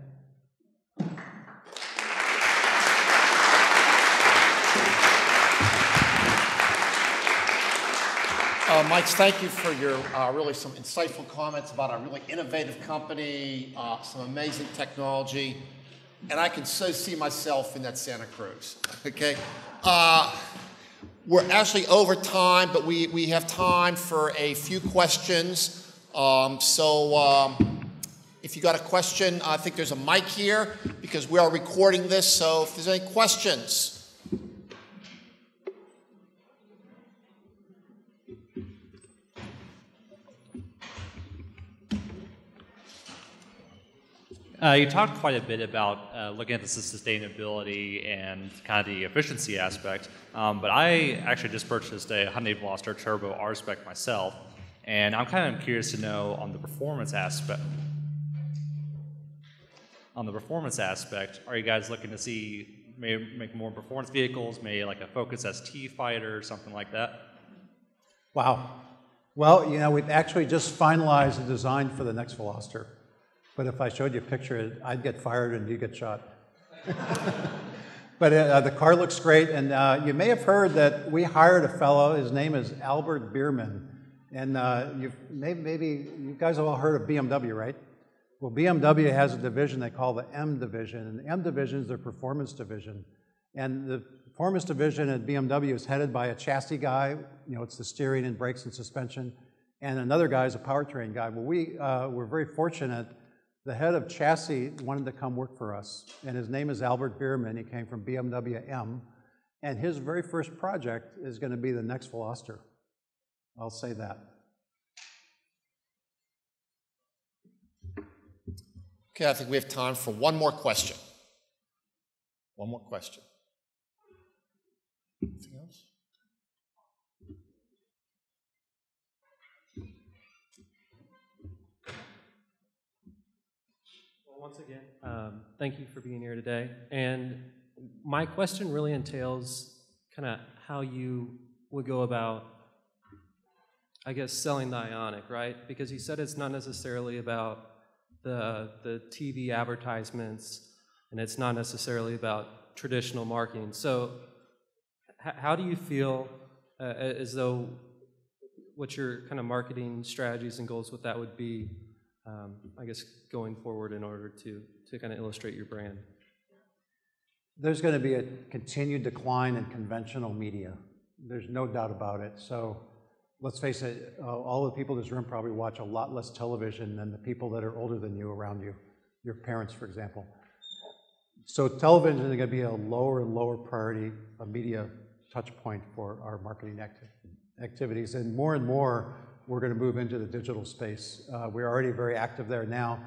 Mike, thank you for your really some insightful comments about a really innovative company, some amazing technology, and I can so see myself in that Santa Cruz, okay? We're actually over time, but we have time for a few questions. If you got a question, I think there's a mic here because we are recording this, so if there's any questions. You talked quite a bit about looking at the sustainability and kind of the efficiency aspect, but I actually just purchased a Hyundai Veloster Turbo R-Spec myself, and I'm kind of curious to know on the performance aspect. On the performance aspect, are you guys looking to see maybe make more performance vehicles, maybe like a Focus ST fighter or something like that? Wow. Well, you know, we've actually just finalized the design for the next Veloster. But if I showed you a picture, I'd get fired and you'd get shot. But the car looks great, and you may have heard that we hired a fellow. His name is Albert Bierman, and maybe you guys have all heard of BMW, right? Well, BMW has a division they call the M division, and the M division is their performance division. And the performance division at BMW is headed by a chassis guy. You know, it's the steering and brakes and suspension, and another guy is a powertrain guy. Well, we're very fortunate. The head of chassis wanted to come work for us, and his name is Albert Bierman. He came from BMW M, and his very first project is going to be the next Veloster. I'll say that. Okay, I think we have time for one more question. One more question. Anything else? Once again, thank you for being here today. And my question really entails kind of how you would go about, I guess, selling the Ioniq, right? Because you said it's not necessarily about the TV advertisements, and it's not necessarily about traditional marketing. So how do you feel as though what your kind of marketing strategies and goals with that would be, I guess, going forward in order to kind of illustrate your brand? There's going to be a continued decline in conventional media. There's no doubt about it. So let's face it, all the people in this room probably watch a lot less television than the people that are older than you around you, your parents, for example. So television is going to be a lower and lower priority, a media touch point for our marketing activities. And more, we're going to move into the digital space. We're already very active there now.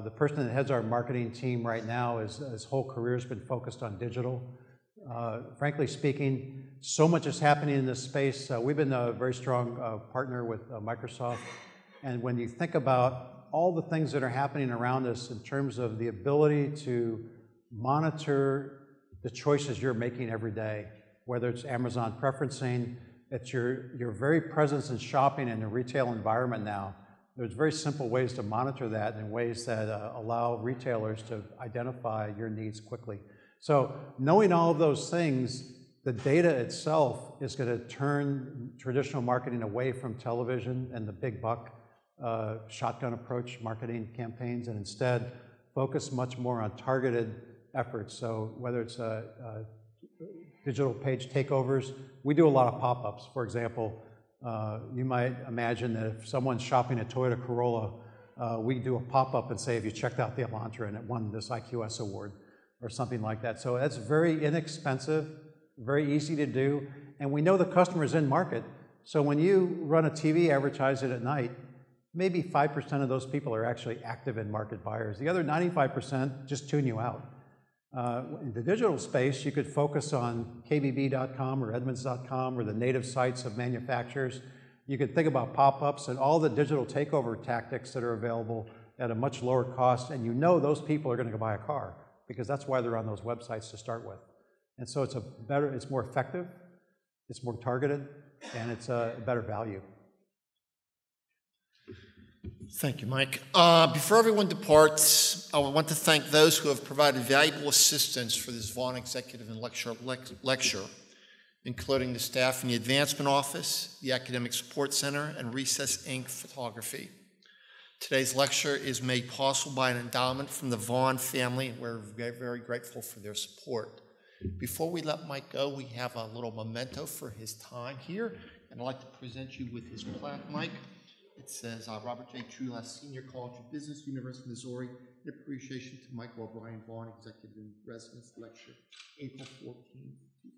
The person that heads our marketing team right now his whole career has been focused on digital. Frankly speaking, so much is happening in this space. We've been a very strong partner with Microsoft. And when you think about all the things that are happening around us in terms of the ability to monitor the choices you're making every day, whether it's Amazon preferencing, it's your very presence in shopping in a retail environment now. There's very simple ways to monitor that in ways that allow retailers to identify your needs quickly. So knowing all of those things, the data itself is going to turn traditional marketing away from television and the big buck shotgun approach marketing campaigns, and instead focus much more on targeted efforts. So whether it's digital page takeovers, we do a lot of pop-ups. For example, you might imagine that if someone's shopping a Toyota Corolla, we do a pop-up and say, have you checked out the Elantra and it won this IQS award or something like that. So that's very inexpensive, very easy to do, and we know the customer's in market. So when you run a TV advertisement at night, maybe 5% of those people are actually active in market buyers. The other 95% just tune you out. In the digital space, you could focus on kbb.com or edmunds.com or the native sites of manufacturers. You could think about pop-ups and all the digital takeover tactics that are available at a much lower cost, and you know those people are going to go buy a car because that's why they're on those websites to start with. And so it's more effective, it's more targeted, and it's a better value. Thank you, Mike. Before everyone departs, I want to thank those who have provided valuable assistance for this Vaughn Executive and Lecture, including the staff in the Advancement Office, the Academic Support Center, and Recess Inc. Photography. Today's lecture is made possible by an endowment from the Vaughn family, and we're very, very grateful for their support. Before we let Mike go, we have a little memento for his time here, and I'd like to present you with his plaque, Mike. It says, Robert J. Trulaske, Senior College of Business, University of Missouri, in appreciation to Michael OBrien Vaughn, Executive in Residence Lecture, April 14, 2016.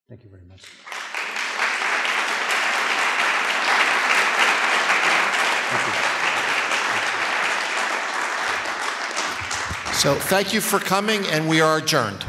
Thank you very much. So thank you for coming, and we are adjourned.